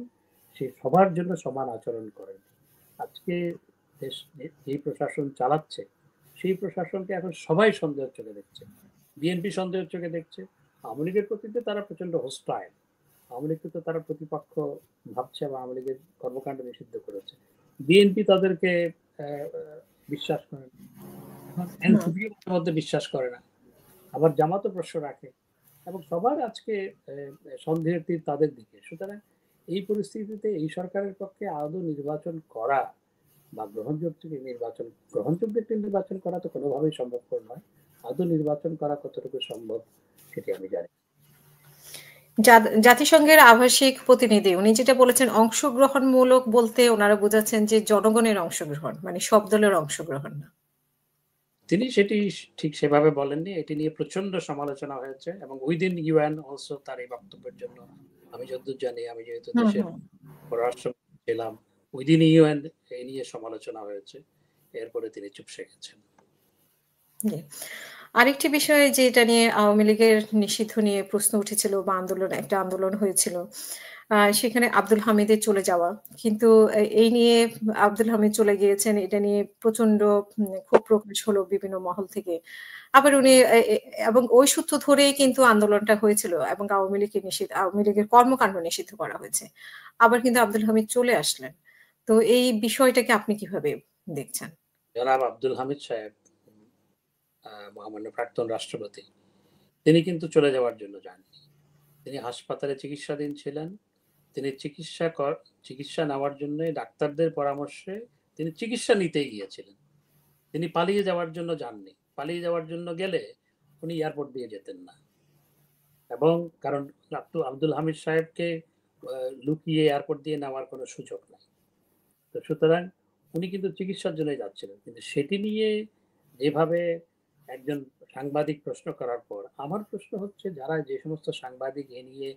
সে সবার জন্য সমান আচরণ করেন। আজকে দেশ যে প্রশাসন চালাচ্ছে, সেই প্রশাসনকে এখন সবাই সন্দেহের চোখে দেখছে। বিএনপি সন্দেহের চোখে দেখছে, আওয়ামী লীগের প্রতি তো তারা প্রচন্ড হোস্টাইল, আওয়ামী লীগকে তো তারা প্রতিপক্ষ ভাবছে বা আওয়ামী লীগের কর্মকাণ্ড নিষিদ্ধ করেছে। বিএনপি তাদেরকে বিশ্বাস করে না, এখন হুম। এনসিপিও মধ্যে বিশ্বাস করে না, আবার জামাতও প্রশ্ন রাখে, এবং সবার আজকে সন্দেহের তীর তাদের দিকে। সুতরাং এই পরিস্থিতিতে এই সরকারের পক্ষে আদৌ নির্বাচন করা বা গ্রহণযোগ্য একটি নির্বাচন করা তো কোনোভাবেই সম্ভবপর নয়। আদৌ নির্বাচন করা কতটুকু সম্ভব সেটি আমি জানি। জাতিসংঘের আবাসিক প্রতিনিধি উনি যেটা বলেছেন অংশগ্রহণমূলক বলতে উনারা বোঝাচ্ছেন যে জনগণের অংশগ্রহণ। মানে সব দলের অংশগ্রহণ না। তিনি সেটি ঠিক সেভাবে বলেননি। এটি নিয়ে প্রচন্ড সমালোচনা হয়েছে, এবং উইদিন ইউএন অলসো তার এই বক্তব্যের জন্য, আমি যতদূর জানি, আমি যেহেতু হুম, দেশের হুম। পররাষ্ট্র ছিলাম, উইদিন ইউএন এই নিয়ে সমালোচনা হয়েছে। এরপরে তিনি চুপসে গেছেন। জি। আরেকটি বিষয় যেটা নিয়ে আওয়ামী লীগের নিষিদ্ধ নিয়ে প্রশ্ন উঠেছিল বা একটা আন্দোলন হয়েছিল। সেখানে আব্দুল হামিদের চলে যাওয়া। কিন্তু এই নিয়ে আব্দুল হামিদ চলে গিয়েছেন এটা নিয়ে প্রচন্ড ক্ষোভ প্রকাশ হলো বিভিন্ন মহল থেকে। আবার উনি এ এ এবং ওই সূত্র ধরেই কিন্তু আন্দোলনটা হয়েছিল এবং আওয়ামী লীগের কর্মকাণ্ড নিষিদ্ধ করা হয়েছে। আবার কিন্তু আব্দুল হামিদ চলে আসলেন। তো এই বিষয়টাকে আপনি কিভাবে দেখছেন? জনাব আব্দুল হামিদ সাহেব, মহামান্য প্রাক্তন রাষ্ট্রপতি, তিনি কিন্তু চলে যাওয়ার জন্য যাননি। তিনি হাসপাতালে চিকিৎসাধীন ছিলেন। তিনি চিকিৎসা নেওয়ার জন্য ডাক্তারদের পরামর্শে তিনি চিকিৎসা নিতেই গিয়েছিলেন। তিনি পালিয়ে যাওয়ার জন্য যাননি। পালিয়ে যাওয়ার জন্য গেলে উনি এয়ারপোর্ট দিয়ে যেতেন না। এবং কারণ আব্দুল হামিদ সাহেবকে লুকিয়ে এয়ারপোর্ট দিয়ে নেওয়ার কোনো সুযোগ নাই। তো সুতরাং উনি কিন্তু চিকিৎসার জন্যই যাচ্ছিলেন। কিন্তু সেটি নিয়ে যেভাবে একজন সাংবাদিক প্রশ্ন করার পর, আমার প্রশ্ন হচ্ছে, যারা যে সমস্ত সাংবাদিক এ নিয়ে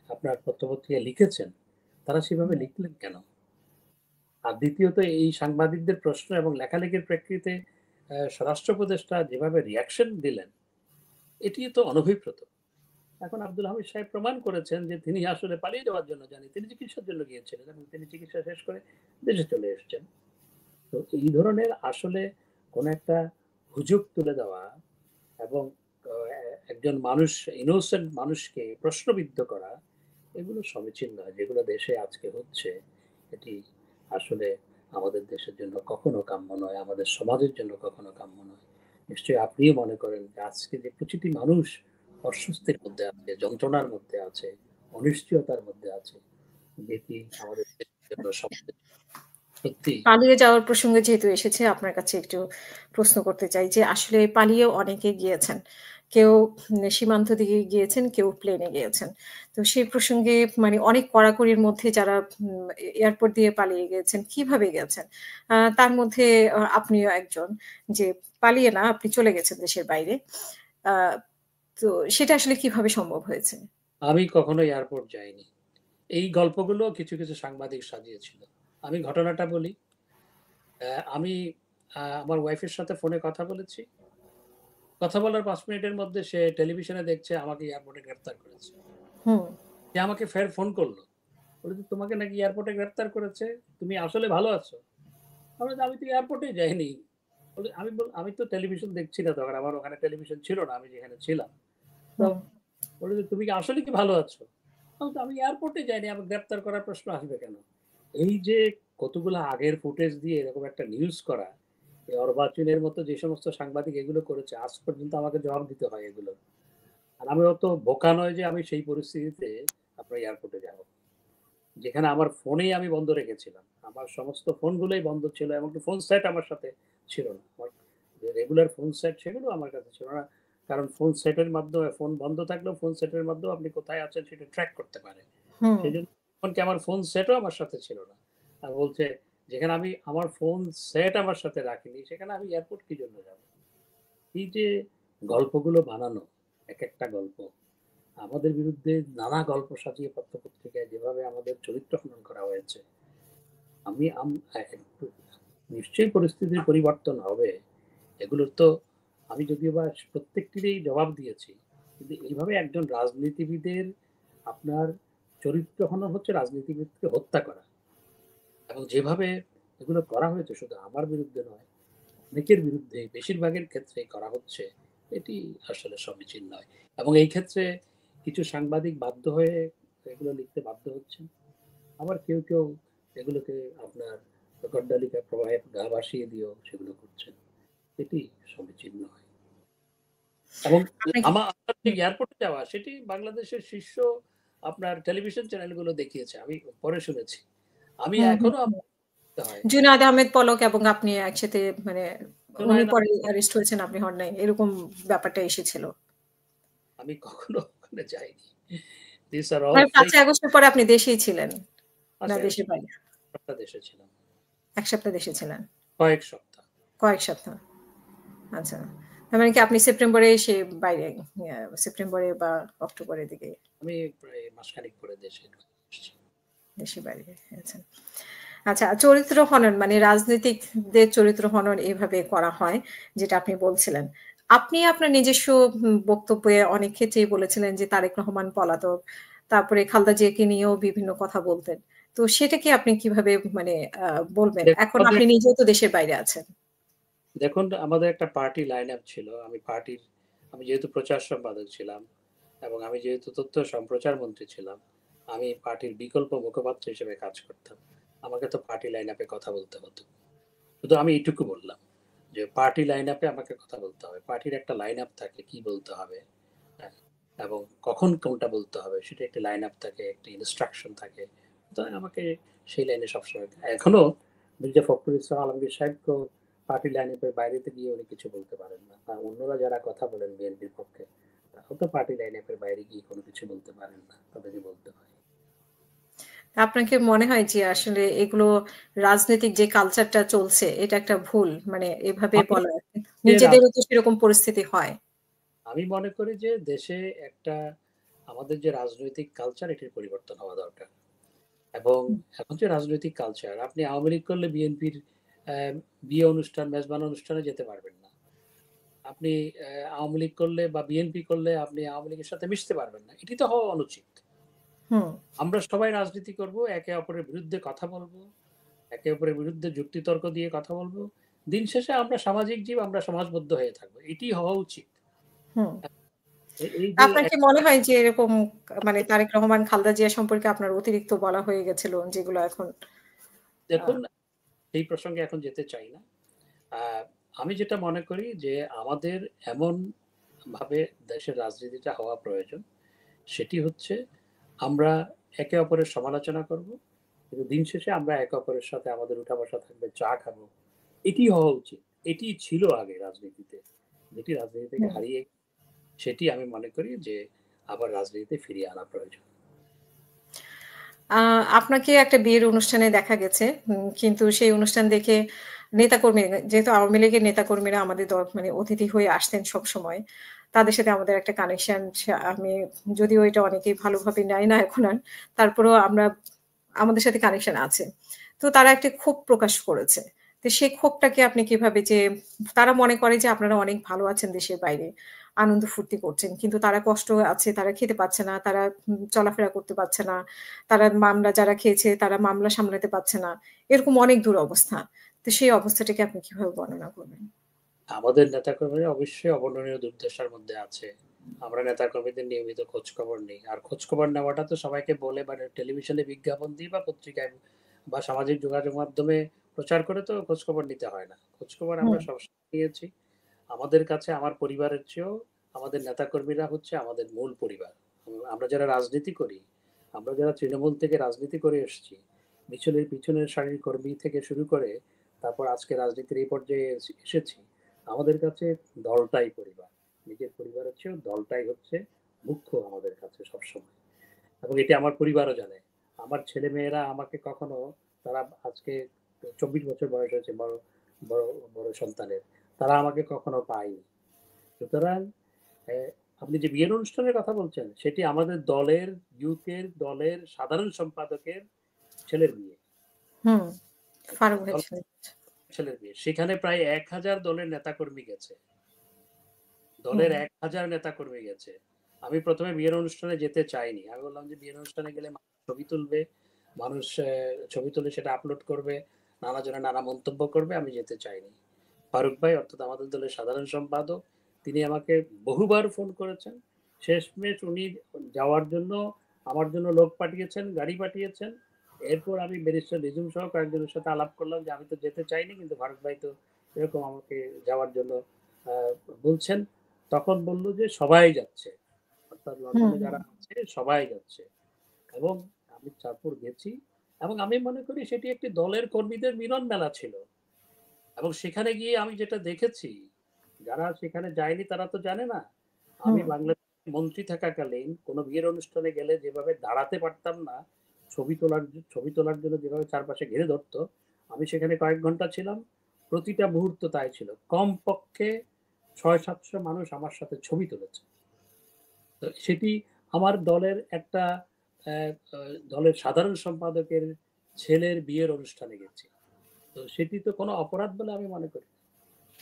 আপনার পত্রপত্রিকায় লিখেছেন, তারা সেভাবে লিখলেন কেন? আর দ্বিতীয়ত, এই সাংবাদিকদের প্রশ্ন এবং লেখালেখির প্রেক্ষিতে স্বরাষ্ট্র উপদেষ্টা যেভাবে রিয়াকশন দিলেন, এটি তো অনভিপ্রেত। এখন আব্দুল হামিদ সাহেব প্রমাণ করেছেন যে তিনি আসলে পালিয়ে যাওয়ার জন্য যাননি, তিনি চিকিৎসার জন্য গিয়েছিলেন এবং তিনি চিকিৎসা শেষ করে দেশে চলে এসেছেন। তো এই ধরনের আসলে কোন একটা হুজুগ তুলে দেওয়া এবং একজন মানুষ, ইনোসেন্ট মানুষকে প্রশ্নবিদ্ধ করা, এগুলো সমীচীন নয়। যেগুলো দেশে আজকে হচ্ছে, এটি আসলে আমাদের দেশের জন্য কখনো কাম্য নয়, আমাদের সমাজের জন্য কখনো কাম্য নয়। নিশ্চয়ই আপনিও মনে করেন যে আজকে যে প্রতিটি মানুষ অস্বস্তির মধ্যে আছে, যন্ত্রণার মধ্যে আছে, অনিশ্চয়তার মধ্যে আছে, যেটি আমাদের দেশের জন্য সমাজের সত্যি পালিয়ে যাওয়ার প্রসঙ্গে যেহেতু এসেছে আপনার কাছে একটু প্রশ্ন করতে চাই যে আসলে পালিয়েও অনেকে গিয়েছেন। কেউ সীমান্ত দিয়ে গিয়েছেন, কেউ প্লেনে গিয়েছেন। তো সেই প্রসঙ্গে মানে অনেক কড়াকড়ির মধ্যে যারা এয়ারপোর্ট দিয়ে পালিয়ে গিয়েছেন, কিভাবে গেছেন? তার মধ্যে আপনিও একজন যে পালিয়ে না, আপনি চলে গেছেন দেশের বাইরে। আ তো সেটা আসলে কিভাবে সম্ভব হয়েছে? আমি কখনো এয়ারপোর্ট যাইনি। এই গল্পগুলো কিছু, কিছু সাংবাদিক সাজিয়েছিল। আমি ঘটনাটা বলি। আমি আমার ওয়াইফের সাথে ফোনে কথা বলেছি। কথা বলার ৫ মিনিটের মধ্যে সে টেলিভিশনে দেখছে আমাকে এয়ারপোর্টে গ্রেফতার করেছে। হুম, সে আমাকে ফের ফোন করল। বলল যে, "তোমাকে নাকি এয়ারপোর্টে গ্রেফতার করেছে। তুমি আসলে ভালো আছো?" আমি বললাম, "আমি তো এয়ারপোর্টেই যাইনি।" আমি তো টেলিভিশন দেখছি না তখন। আমার ওখানে টেলিভিশন ছিল না। আমি যেখানে ছিলাম। তো হুম, বলল যে, "তুমি কি আসলে কি ভালো আছো?" আমি এয়ারপোর্টে যাইনি। আমাকে গ্রেফতার করার প্রশ্ন আসবে কেন? এই যে কতগুলো আগের ফুটেজ দিয়ে এরকম একটা নিউজ করা, এই অর্বাচীনের মতো যে সমস্ত সাংবাদিক এগুলো করেছে, আজ পর্যন্ত আমাকে জবাব দিতে হয় এগুলোর। আর আমি অত বোকা নয় যে আমি সেই পরিস্থিতিতে আপনার এয়ারপোর্টে যাব। যেখানে আমার ফোনেই আমি বন্ধ রেখেছিলাম। আমার সমস্ত ফোনগুলোই বন্ধ ছিল। এমনকি ফোন সেট আমার সাথে ছিল না। আমার যে রেগুলার ফোন সেট সেগুলো আমার কাছে ছিল না। কারণ ফোন সেটের মাধ্যমে ফোন বন্ধ থাকলেও ফোন সেটের মাধ্যমেও আপনি কোথায় আছেন সেটা ট্র্যাক করতে পারে। হুম, সেজন্য এমনকি আমার ফোন সেটও আমার সাথে ছিল না। বলছে যেখানে আমি আমার ফোন সেট আমার সাথে রাখিনি সেখানে আমি এয়ারপোর্ট কি জন্য যাব? এই যে গল্পগুলো বানানো, একেকটা গল্প আমাদের বিরুদ্ধে নানা গল্প সাজিয়ে পত্র-পত্রিকায় যেভাবে আমাদের চরিত্র হনন করা হয়েছে, আমি আম আ একটু নিশ্চয়ই পরিস্থিতির পরিবর্তন হবে। এগুলোর তো আমি যদিওবা প্রত্যেকটিরই জবাব দিয়েছি। কিন্তু এইভাবে একজন রাজনীতিবিদের আপনার চরিত্র হনন হচ্ছে রাজনীতিবিদকে হত্যা করা। এবং যেভাবে এগুলো করা হয়েছে শুধু আমার বিরুদ্ধে নয়, অনেকের বিরুদ্ধেই বেশিরভাগের ক্ষেত্রেই করা হচ্ছে, এটি আসলে সমীচীন নয়। এবং এই ক্ষেত্রে কিছু সাংবাদিক বাধ্য হয়ে এগুলো লিখতে বাধ্য হচ্ছেন। আবার কেউ এগুলোকে আপনার গড্ডালিকা প্রবাহে গা ভাসিয়ে দিয়েও সেগুলো করছেন। এটি সমীচীন নয়। এবং আপনাকে আপনার যে এয়ারপোর্টে যাওয়া সেটি বাংলাদেশের শীর্ষ আপনার টেলিভিশন চ্যানেলগুলো দেখিয়েছে। আমি পরে শুনেছি। আমি হুম, হুম, এখনো হুম। করতে হয়। জুনায়েদ আহমেদ পলক এবং আপনি একসাথে মানে উনি জুনায়েদ পরে আহমেদ অ্যারেস্ট হয়েছেন, আপনি হন নাই। এরকম ব্যাপারটা এসেছিল। আমি কখনো ওখানে যাইনি। These are all মানে ৫ই fake আগস্টের পরে আপনি দেশেই ছিলেন, না ৫ই দেশের আগস্ট বাইরে? সপ্তাহ দেশে ছিলাম। ১ সপ্তাহ দেশে ছিলেন। কয়েক সপ্তাহ। কয়েক সপ্তাহ। আচ্ছা। তার মানে কি আপনি সেপ্টেম্বরে এসে বাইরে সেপ্টেম্বরে বা অক্টোবরের দিকে আমি প্রায় মাসখানেক পরে দেশে এসেছি। দেশের বাইরে গেছেন। আচ্ছা, চরিত্র হনন মানে রাজনীতিকদের চরিত্র হনন এভাবে করা হয়, যেটা আপনি বলছিলেন। আপনি আপনার নিজস্ব বক্তব্যে অনেক ক্ষেত্রেই বলেছিলেন যে তারেক রহমান পলাতক। তারপরে খালেদা জিয়াকে নিয়েও বিভিন্ন কথা বলতেন। তো সেটাকে আপনি কিভাবে মানে আ বলবেন? দেখুন এখন আমাদের আপনি নিজেও তো দেশের বাইরে আছেন। দেখুন আমাদের একটা পার্টি লাইন আপ ছিল। আমি যেহেতু প্রচার সম্পাদক ছিলাম এবং আমি যেহেতু তথ্য সম্প্রচার মন্ত্রী ছিলাম, আমি পার্টির বিকল্প মুখপাত্র হিসেবে কাজ করতাম। আমাকে তো পার্টি লাইন আপে কথা বলতে হতো। শুধু আমি এইটুকু বললাম যে পার্টি লাইন আপে আমাকে কথা বলতে হবে। পার্টির একটা লাইন আপ থাকে কি বলতে হবে, হ্যাঁ? এবং কখন কোনটা বলতে হবে সেটা একটি লাইন আপ থাকে, একটি ইনস্ট্রাকশন থাকে। সুতরাং আমাকে সেই লাইনে সবসময় এখনো মির্জা ফখরুল ইসলাম আলমগীর সাহেবকেও পার্টি লাইন আপের বাইরেতে গিয়ে উনি কিছু বলতে পারেন না। আর অন্যরা যারা কথা বলেন বিএনপির পক্ষে, তারাও তো পার্টি লাইন আপের বাইরে গিয়ে কোনো কিছু বলতে পারেন না। তাদেরকে বলতে হয়। আপনার কি মনে হয় যে আসলে এগুলো রাজনৈতিক যে কালচারটা চলছে এটা একটা ভুল? মানে এভাবে আমি বলা যে রাজ নিজেদেরও তো সেরকম পরিস্থিতি হয়। আমি মনে করি যে দেশে একটা আমাদের যে রাজনৈতিক কালচার এটির পরিবর্তন হওয়া দরকার। এবং হুম, এখন যে রাজনৈতিক কালচার, আপনি আওয়ামী লীগ করলে বিএনপির বিয়ে অনুষ্ঠান, মেজবান অনুষ্ঠানে যেতে পারবেন না। আপনি আওয়ামী লীগ করলে বা বিএনপি করলে আপনি আওয়ামী লীগের সাথে মিশতে পারবেন না। এটি তো হওয়া অনুচিত। হুম। আমরা সবাই রাজনীতি করব, একে অপরের বিরুদ্ধে কথা বলব, একে অপরের বিরুদ্ধে যুক্তিতর্ক দিয়ে কথা বলব। দিন শেষে আমরা সামাজিক জীব, আমরা সমাজবদ্ধ হয়ে থাকব। এটিই হওয়া উচিত। হুম। এই যে আপনার কি মনে হয় যে এরকম মানে তারেক রহমান, খালেদা জিয়া সম্পর্কে আপনার অতিরিক্ত বলা হয়ে গেছিল যেগুলো এখন আ দেখুন এই প্রসঙ্গে এখন যেতে চাই না। আ আমি যেটা মনে করি যে আমাদের এমন ভাবে দেশের রাজনীতিটা হওয়া প্রয়োজন, সেটি হচ্ছে আমরা একে অপরের সমালোচনা করব, কিন্তু দিন শেষে আমরা একে অপরের সাথে আমাদের উঠা বসা থাকবে, চা খাবো। এটি হওয়া উচিত। এটি ছিল আগে রাজনীতিতে। যেটি রাজনীতি থেকে হুম। হারিয়ে, সেটি আমি মনে করি যে আবার রাজনীতিতে ফিরিয়ে আনা প্রয়োজন। আ আপনাকে একটা বিয়ের অনুষ্ঠানে দেখা গেছে। কিন্তু সেই অনুষ্ঠান দেখে নেতাকর্মী যেহেতু আওয়ামী লীগের নেতাকর্মীরা আমাদের মানে অতিথি হয়ে আসতেন সবসময়। তাদের সাথে আমাদের একটা কানেকশন আমি যদিও এটা অনেকেই ভালোভাবে নেয় না এখন আর। তারপরেও আমাদের সাথে কানেকশন আছে। তো তারা একটা ক্ষোভ প্রকাশ করেছে। তো সেই ক্ষোভটাকে আপনি কিভাবে যে তারা মনে করে যে আপনারা অনেক ভালো আছেন দেশের বাইরে। আনন্দ ফুর্তি করছেন। কিন্তু তারা কষ্ট আছে, তারা খেতে পাচ্ছে না, তারা চলাফেরা করতে পারছে না। তারা মামলা যারা খেয়েছে তারা মামলা সামলাতে পারছে না। এরকম অনেক দুরবস্থা। তো সেই অবস্থাটাকে আপনি কিভাবে বর্ণনা করবেন? আমাদের নেতাকর্মীরা অবশ্যই অবর্ণনীয় দুর্দশার মধ্যে আছে। আমরা নেতাকর্মীদের নিয়মিত খোঁজখবর নেই। আর খোঁজখবর নেওয়াটা তো সবাইকে বলে বা টেলিভিশনে বিজ্ঞাপন দিয়ে বা পত্রিকায় বা সামাজিক যোগাযোগ মাধ্যমে প্রচার করে তো খোঁজখবর নিতে হয় না। খোঁজখবর আমরা হুম, সবসময় নিয়েছি। আমাদের কাছে আমার পরিবারের চেয়েও আমাদের নেতাকর্মীরা হচ্ছে আমাদের মূল পরিবার। আমরা যারা রাজনীতি করি, আমরা যারা তৃণমূল থেকে রাজনীতি করে এসেছি, পিছনের সারির কর্মী থেকে শুরু করে তারপর আজকে রাজনীতির এই পর্যায়ে এসেছি, আমাদের কাছে দলটাই পরিবার। নিজের পরিবারের চেয়েও দলটাই হচ্ছে মুখ্য আমাদের কাছে সবসময়। এবং এটি আমার পরিবারও জানে। আমার ছেলেমেয়েরা আমাকে কখনো, তারা আজকে ২৪ বছর বয়স হয়েছে বড় বড় বড় সন্তানের। তারা আমাকে কখনো পায়নি। সুতরাং অ্যা আপনি যে বিয়ের অনুষ্ঠানের কথা বলছেন, সেটি আমাদের দলের সাধারণ সম্পাদকের ছেলের বিয়ে। হুম। ফারুক ভাই দল ছিলেন। ছেলের বিয়ে। সেখানে প্রায় ১,০০০ দলের নেতাকর্মী গেছে। দলের হুম, ১,০০০ নেতাকর্মী গেছে। আমি ১ম এ বিয়ের অনুষ্ঠানে যেতে চাইনি। আমি বললাম যে বিয়ের অনুষ্ঠানে গেলে মানুষ ছবি তুলবে, মানুষ ছবি তুলে সেটা আপলোড করবে, নানা জনে নানা মন্তব্য করবে, আমি যেতে চাইনি। ফারুক ভাই অর্থাৎ আমাদের দলের সাধারণ সম্পাদক, তিনি আমাকে বহুবার ফোন করেছেন। শেষমেশ উনি যাওয়ার জন্য আমার জন্য লোক পাঠিয়েছেন, গাড়ি পাঠিয়েছেন। এরপর আমি ব্যারিস্টার রিজভী সহ কয়েকজনের সাথে আলাপ করলাম যে আমি তো যেতে চাইনি, কিন্তু ফারুক ভাই তো এরকম আমাকে যাওয়ার জন্য আ বলছেন। তখন বলল যে সবাই যাচ্ছে। অর্থাৎ হুম, লন্ডনে হুম, যারা আছে সবাই যাচ্ছে। এবং আমি তারপর গেছি এবং আমি মনে করি সেটি একটি দলের কর্মীদের মিলন মেলা ছিল। এবং সেখানে গিয়ে আমি যেটা দেখেছি, যারা সেখানে যায়নি তারা তো জানে না। আমি হুম, বাংলাদেশে মন্ত্রী থাকাকালীন কোন বিয়ের অনুষ্ঠানে গেলে যেভাবে দাঁড়াতে পারতাম না, ছবি তোলার জন্য যেভাবে চারপাশে ঘিরে ধরত, আমি সেখানে কয়েক ঘন্টা ছিলাম। প্রতিটা মুহূর্ত তাই ছিল। কমপক্ষে ৬০০-৭০০ মানুষ আমার সাথে ছবি তুলেছে। তো সেটি আমার দলের একটা অ্যা আ দলের সাধারণ সম্পাদকের ছেলের বিয়ের অনুষ্ঠানে গেছি। তো সেটি তো কোনো অপরাধ বলে আমি মনে করি না।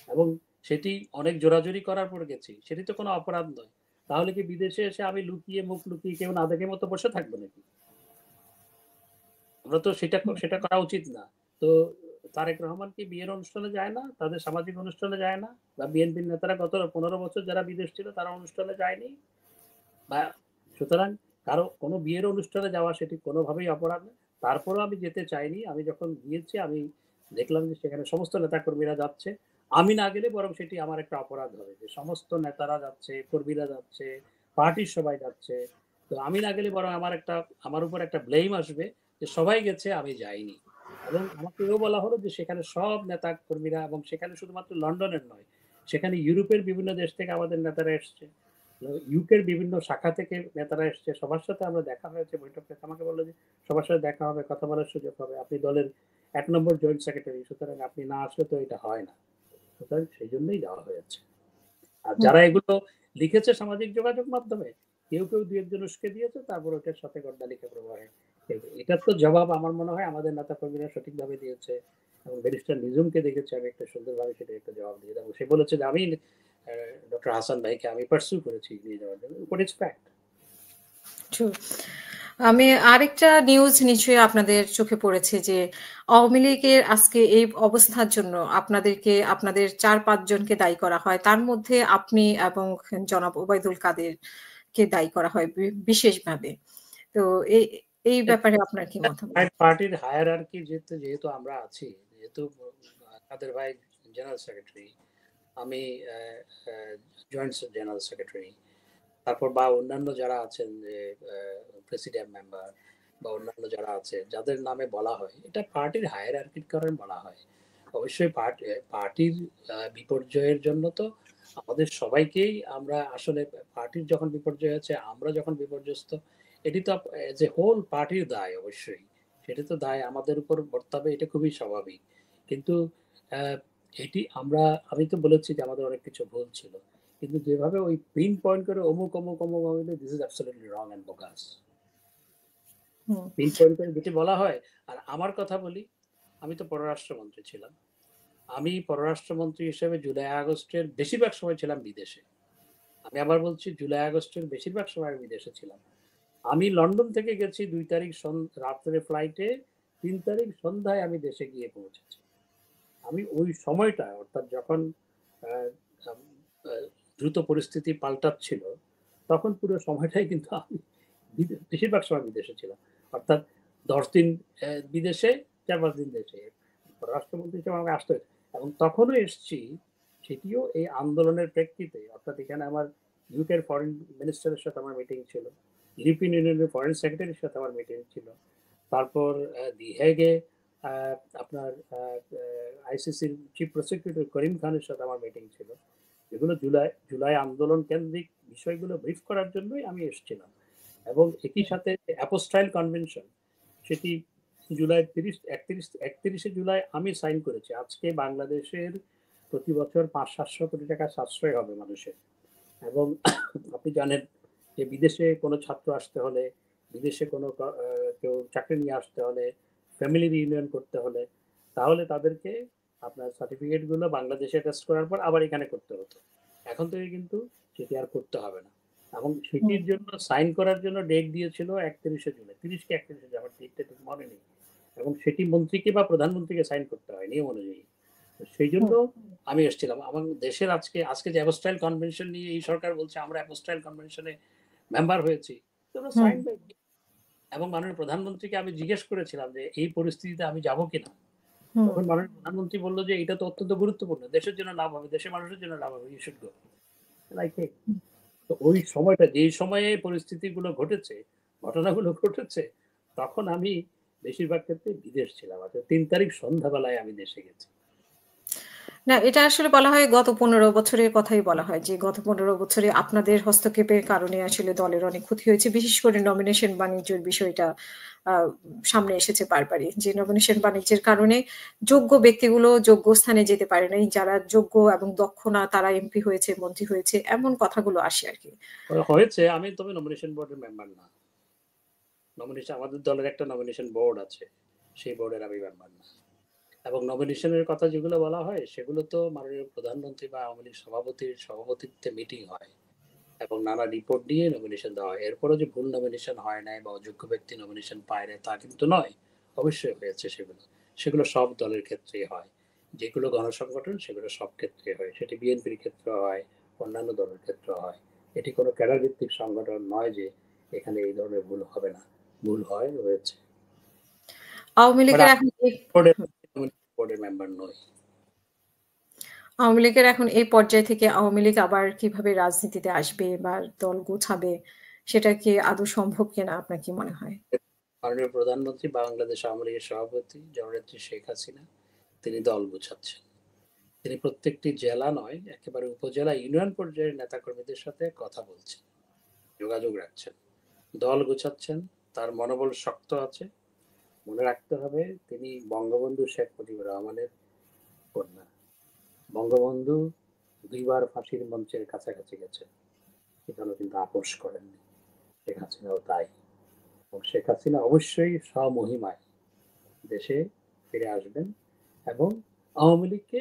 এবং সেটি অনেক জোরাজুরি করার পর গেছি। সেটি তো কোনো অপরাধ নয়। তাহলে কি বিদেশে এসে আমি লুকিয়ে মুখ লুকিয়ে কেউ না দেখে মতো বসে থাকবো নাকি? আমরা তো সেটা করা উচিত না। তো তারেক রহমান কি বিয়ের অনুষ্ঠানে যায় না? তাদের সামাজিক অনুষ্ঠানে যায় না? বা বিএনপির নেতারা গত ১৫ বছর যারা বিদেশ ছিল তারা অনুষ্ঠানে যায়নি? বা সুতরাং কারো কোনো বিয়ের অনুষ্ঠানে যাওয়া সেটি কোনোভাবেই অপরাধ না। তারপরেও আমি যেতে চাইনি। আমি যখন গিয়েছি আমি দেখলাম যে সেখানে সমস্ত নেতাকর্মীরা যাচ্ছে। আমি না গেলে বরং সেটি আমার একটা অপরাধ হবে যে সমস্ত নেতারা যাচ্ছে, কর্মীরা যাচ্ছে, পার্টির সবাই যাচ্ছে। তো আমি না গেলে বরং আমার উপর একটা ব্লেম আসবে যে সবাই গেছে আমি যাইনি। এবং আমাকে এও বলা হলো যে সেখানে সব নেতা কর্মীরা, এবং সেখানে শুধুমাত্র লন্ডনের নয়, সেখানে ইউরোপের বিভিন্ন দেশ থেকে আমাদের নেতারা এসছে। ইউকের বিভিন্ন শাখা থেকে নেতারা এসছে। সবার সাথে আমরা দেখা হয়েছে, বৈঠক হয়েছে। আমাকে বলল যে, "সবার সাথে দেখা হবে, কথা বলার সুযোগ হবে। আপনি দলের ১ নম্বর জয়েন্ট সেক্রেটারি। সুতরাং আপনি না আসলে তো এটা হয় না।" সুতরাং সেজন্যই যাওয়া হয়েছে। আর হুম। যারা এগুলো লিখেছে সামাজিক যোগাযোগ মাধ্যমে, কেউ ২-১ জন উসকে দিয়েছে, তারপর ওটার সাথে গড্ডালিখা প্রবাহে এটার তো জবাব আমার মনে হয় আমাদের নেতাকর্মীরা সঠিকভাবে দিয়েছে। এবং ব্যারিস্টার নিঝুমকে দেখেছি আমি একটা সুন্দরভাবে সেটার একটা জবাব দিয়ে দেবো। সে বলেছে যে, "আমি ডক্টর হাসান ভাইকে আমি পার্সিউ করেছি নিয়ে যাওয়ার জন্য।" But it's fact. ট্রু। আমি আরেকটা নিউজ নিশ্চয়ই আপনাদের চোখে পড়েছে যে, আওয়ামী লীগের আজকে এই অবস্থার জন্য আপনাদের ৪-৫ জনকে দায়ী করা হয়। তার মধ্যে আপনি এবং জনাব ওবায়দুল কাদেরকে দায়ী করা হয় বিশেষভাবে। তো এই এই ব্যাপারে আপনার কি মতামত? পার্টির হায়ারার্কি যেহেতু যেহেতু আমরা আছি, যেহেতু কাদের ভাই জেনারেল সেক্রেটারি, আমি জয়েন্ট জেনারেল সেক্রেটারি, তারপর বা অন্যান্য যারা আছেন যে প্রেসিডেন্ট মেম্বার বা অন্যান্য যারা আছে যাদের নামে বলা হয়, এটা পার্টির হায়ারার্কির কারণে বলা হয়। অবশ্যই পার্টির বিপর্যয়ের জন্য তো আমাদের সবাইকেই আমরা আসলে, পার্টির যখন বিপর্যয় হচ্ছে, আমরা যখন বিপর্যস্ত, এটি তো যে হোল পার্টির দায়। অবশ্যই সেটা তো দায় আমাদের উপর বর্তাবে, এটা খুবই স্বাভাবিক। কিন্তু আহ, এটি আমি তো বলেছি যে আমাদের অনেক কিছু ভুল ছিল, কিন্তু যেভাবে ওই পিন পয়েন্ট করে অমুক অমুক অমুক অমুক, this is absolutely wrong and bogus. Hmm, pin point করে যেটি বলা হয়। আর আমার কথা বলি, আমি তো পররাষ্ট্রমন্ত্রী ছিলাম। আমি পররাষ্ট্রমন্ত্রী হিসেবে জুলাই আগস্টের বেশিরভাগ সময় ছিলাম বিদেশে। আমি আবার বলছি, জুলাই আগস্টের বেশিরভাগ সময় আমি বিদেশে ছিলাম। আমি লন্ডন থেকে গেছি 2 তারিখ রাত্রে ফ্লাইটে, 3 তারিখ সন্ধ্যায় আমি দেশে গিয়ে পৌঁছেছি। আমি ওই সময়টা, অর্থাৎ যখন আহ, আহ, দ্রুত পরিস্থিতি পাল্টাচ্ছিল, তখন পুরো সময়টাই কিন্তু আমি বেশিরভাগ সময় বিদেশে ছিলাম। অর্থাৎ 10 দিন বিদেশে, 4-5 দিন দেশে, রাষ্ট্রমন্ত্রী হিসেবে আমাকে আসতে হয়েছে। এবং তখনও এসছি, সেটিও এই আন্দোলনের প্রেক্ষিতে। অর্থাৎ এখানে আমার ইউকের ফরেন মিনিস্টারের সাথে আমার মিটিং ছিল, ইউরোপিয়ান ইউনিয়নের ফরেন সেক্রেটারির সাথে আমার মিটিং ছিল, তারপর দি হেগে আপনার আইসিসির চিফ প্রসিকিউটর করিম খানের সাথে আমার মিটিং ছিল। এগুলো জুলাই জুলাই আন্দোলন কেন্দ্রিক বিষয়গুলো ব্রিফ করার জন্যই আমি এসেছিলাম। এবং একই সাথে অ্যাপোস্টাইল কনভেনশন, সেটি জুলাই 31শে জুলাই আমি সাইন করেছি। আজকে বাংলাদেশের প্রতি বছর 500-700 কোটি টাকা সাশ্রয় হবে মানুষের। এবং আপনি জানেন যে বিদেশে কোনো ছাত্র আসতে হলে, বিদেশে কোনো কেউ চাকরি নিয়ে আসতে হলে, ফ্যামিলি রিউনিয়ন করতে হলে, তাহলে তাদেরকে আপনার সার্টিফিকেটগুলো বাংলাদেশে টেস্ট করার পর আবার এখানে করতে হতো। এখন থেকে কিন্তু সেটি আর করতে হবে না। এবং হুম, সেটির জন্য সাইন করার জন্য ডেট দিয়েছিল 31শে জুলাই, 30 কি 31শে জুলাই, আমার ডেটটা ঠিক মনে নেই। এবং সেটি মন্ত্রীকে বা প্রধানমন্ত্রীকে সাইন করতে হয় নিয়ম অনুযায়ী। সেই জন্য হুম, আমি এসেছিলাম। আমার দেশের আজকে আজকে যে অ্যাপোস্টাইল কনভেনশন নিয়ে এই সরকার বলছে আমরা অ্যাপোস্টাইল কনভেনশনে মেম্বার হয়েছি, তোমরা হুম, সাইন বাই। এবং মাননীয় প্রধানমন্ত্রীকে আমি জিজ্ঞেস করেছিলাম যে এই পরিস্থিতিতে আমি যাব কিনা। হুম। তখন মাননীয় প্রধানমন্ত্রী বললো যে এটা তো অত্যন্ত গুরুত্বপূর্ণ, দেশের জন্য লাভ হবে, দেশের মানুষের জন্য লাভ হবে, ইউ শুড গো। লাইক, তো ওই সময়টা, যেই সময়ে পরিস্থিতিগুলো ঘটেছে, ঘটনাগুলো ঘটেছে, তখন আমি বেশিরভাগ ক্ষেত্রে বিদেশ ছিলাম। আচ্ছা, 3 তারিখ সন্ধ্যাবেলায় আমি দেশে গেছি। না, এটা আসলে বলা হয় গত ১৫ বছরের কথাই বলা হয় যে গত ১৫ বছরে আপনাদের হস্তক্ষেপের কারণে আসলে দলের অনেক ক্ষতি হয়েছে। বিশেষ করে নমিনেশন বাণিজ্যের বিষয়টা আ সামনে এসেছে বারবারই। যে নমিনেশন বাণিজ্যের কারণে যোগ্য ব্যক্তিগুলো যোগ্য স্থানে যেতে পারে নাই। যারা যোগ্য এবং দক্ষ না তারা এমপি হয়েছে, মন্ত্রী হয়েছে, এমন কথাগুলো আসে আরকি। হয়েছে, আমি তবে নমিনেশন বোর্ডের মেম্বার না। নমিনেশন, আমাদের দলের একটা নমিনেশন বোর্ড আছে, সেই বোর্ডের আমি মেম্বার না। এবং নমিনেশনের কথা যেগুলো বলা হয়, সেগুলো তো মাননীয় প্রধানমন্ত্রী বা আওয়ামী লীগ সভাপতির সভাপতিত্বে মিটিং হয় এবং নানা রিপোর্ট দিয়ে নমিনেশন দেওয়া হয়। এরপরও যে ভুল নমিনেশন হয় নাই বা অযোগ্য ব্যক্তি নমিনেশন পায় না তা কিন্তু নয়, অবশ্যই হয়েছে। সেগুলো সেগুলো সব দলের ক্ষেত্রেই হয়। যেগুলো গণসংগঠন সেগুলো সব ক্ষেত্রে হয়, সেটি বিএনপির ক্ষেত্রে হয়, অন্যান্য দলের ক্ষেত্রে হয়। এটি কোনো ক্যাডার ভিত্তিক সংগঠন নয় যে এখানে এই ধরনের ভুল হবে না। ভুল হয়, হয়েছে। আওয়ামী বাট লীগের এখন এই বোর্ডের মেম্বার নই। আওয়ামী লীগের এখন এই পর্যায় থেকে আওয়ামী লীগ আবার কিভাবে রাজনীতিতে আসবে বা দল গোছাবে সেটা কি আদৌ সম্ভব কিনা আপনার কি মনে হয়? মাননীয় প্রধানমন্ত্রী, বাংলাদেশ আওয়ামী লীগের সভাপতি জননেত্রী শেখ হাসিনা, তিনি দল গুছাচ্ছেন। তিনি প্রত্যেকটি জেলা নয়, একেবারে উপজেলা ইউনিয়ন পর্যায়ের নেতাকর্মীদের সাথে কথা বলছেন, যোগাযোগ রাখছেন, দল গুছাচ্ছেন। তার মনোবল শক্ত আছে। মনে রাখতে হবে, তিনি বঙ্গবন্ধু শেখ মুজিবুর রহমানের কন্যা। বঙ্গবন্ধু 2বার ফাঁসির মঞ্চের কাছাকাছি গেছেন, সেখানেও কিন্তু আপোষ করেননি। শেখ হাসিনাও তাই। এবং শেখ হাসিনা অবশ্যই স্বমহিমায় দেশে ফিরে আসবেন। এবং আওয়ামী লীগকে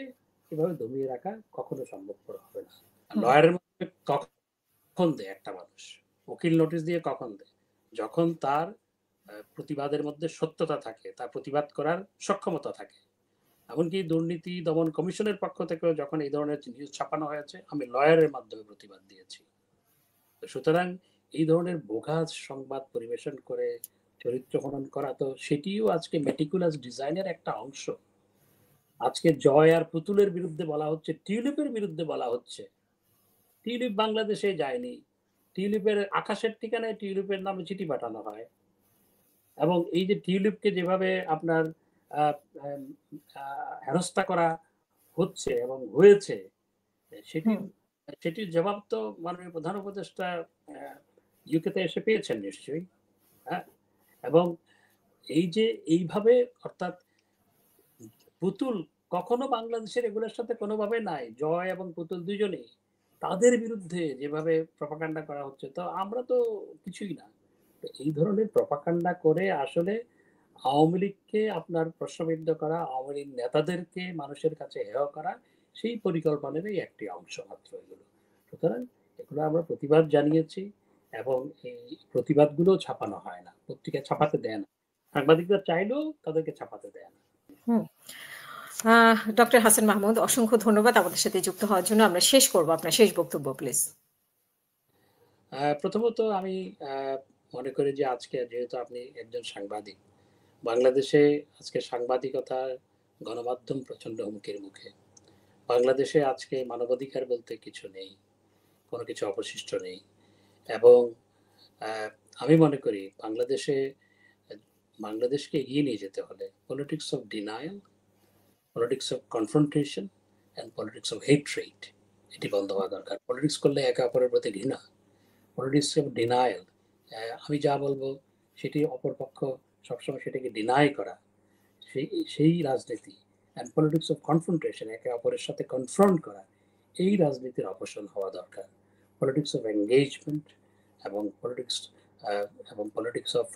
এভাবে দমিয়ে রাখা কখনো সম্ভবপর হবে না। হুম, লয়ারের মধ্যে কখন দেয় একটা মানুষ, উকিল নোটিশ দিয়ে কখন দেয়? যখন তার প্রতিবাদের মধ্যে সত্যতা থাকে, তার প্রতিবাদ করার সক্ষমতা থাকে। এমনকি দুর্নীতি দমন কমিশনের পক্ষ থেকেও যখন এই ধরনের নিউজ ছাপানো হয়েছে, আমি লয়ারের মাধ্যমে প্রতিবাদ দিয়েছি। সুতরাং এই ধরনের বোগাস সংবাদ পরিবেশন করে চরিত্র হনন করা, তো সেটিও আজকে মেটিকুলাস ডিজাইনের একটা অংশ। আজকে জয় আর পুতুলের বিরুদ্ধে বলা হচ্ছে, টিউলিপের বিরুদ্ধে বলা হচ্ছে। টিউলিপ বাংলাদেশে যায়নি। টিউলিপের আকাশের ঠিকানায় টিউলিপের নামে চিঠি পাঠানো হয়। এবং এই যে টিউলিপকে যেভাবে আপনার আ আম আ হেনস্থা করা হচ্ছে এবং হয়েছে, সেটির হুম, সেটির জবাব তো মাননীয় প্রধান উপদেষ্টা ইউকেতে এসে পেয়েছেন নিশ্চয়ই। হ্যাঁ? এবং এই যে এইভাবে অর্থাৎ পুতুল কখনো বাংলাদেশের এগুলোর সাথে কোনোভাবে নাই। জয় এবং পুতুল ২ জনেই। তাদের বিরুদ্ধে যেভাবে প্রপাগান্ডা করা হচ্ছে, তো আমরা তো কিছুই না। তো এই ধরনের প্রপাগান্ডা করে আসলে আওয়ামী লীগকে আপনার প্রশ্নবিদ্ধ করা, আওয়ামী লীগ নেতাদেরকে মানুষের কাছে হেয় করা, সেই পরিকল্পনারই একটি অংশ মাত্র এগুলো। সুতরাং এগুলো আমরা প্রতিবাদ জানিয়েছি এবং এই প্রতিবাদগুলো ছাপানো হয় না। পত্রিকায় ছাপাতে দেয় না। সাংবাদিকরা চাইলেও তাদেরকে ছাপাতে দেয় না। হুম। ডক্টর হাসান মাহমুদ অসংখ্য ধন্যবাদ আমাদের সাথে যুক্ত হওয়ার জন্য। আমরা শেষ করব। আপনার শেষ বক্তব্য প্লিজ। প্রথমত আমি আ মনে করি যে আজকে যেহেতু আপনি একজন সাংবাদিক, বাংলাদেশে আজকে সাংবাদিকতার গণমাধ্যম প্রচন্ড হুমকির মুখে। বাংলাদেশে আজকে মানবাধিকার বলতে কিছু নেই। কোনো কিছু অবশিষ্ট নেই। এবং আ আমি মনে করি আ বাংলাদেশকে এগিয়ে নিয়ে যেতে হলে politics of denial, politics of confrontation and politics of hatred এটি বন্ধ হওয়া দরকার। পলিটিক্স করলে একে অপরের প্রতি ঘৃণা। পলিটিক্স অফ ডিনায়াল, আমি যা বলবো সেটি অপরপক্ষ সবসময় সেটাকে ডিনাই করা, সেই সেই রাজনীতি অ্যান্ড পলিটিক্স অফ কনফ্রন্টেশন, একে অপরের সাথে কনফ্রন্ট করা, এই রাজনীতির অপসারণ হওয়া দরকার। পলিটিক্স অফ এনগেজমেন্ট এবং পলিটিক্স এবং পলিটিক্স অফ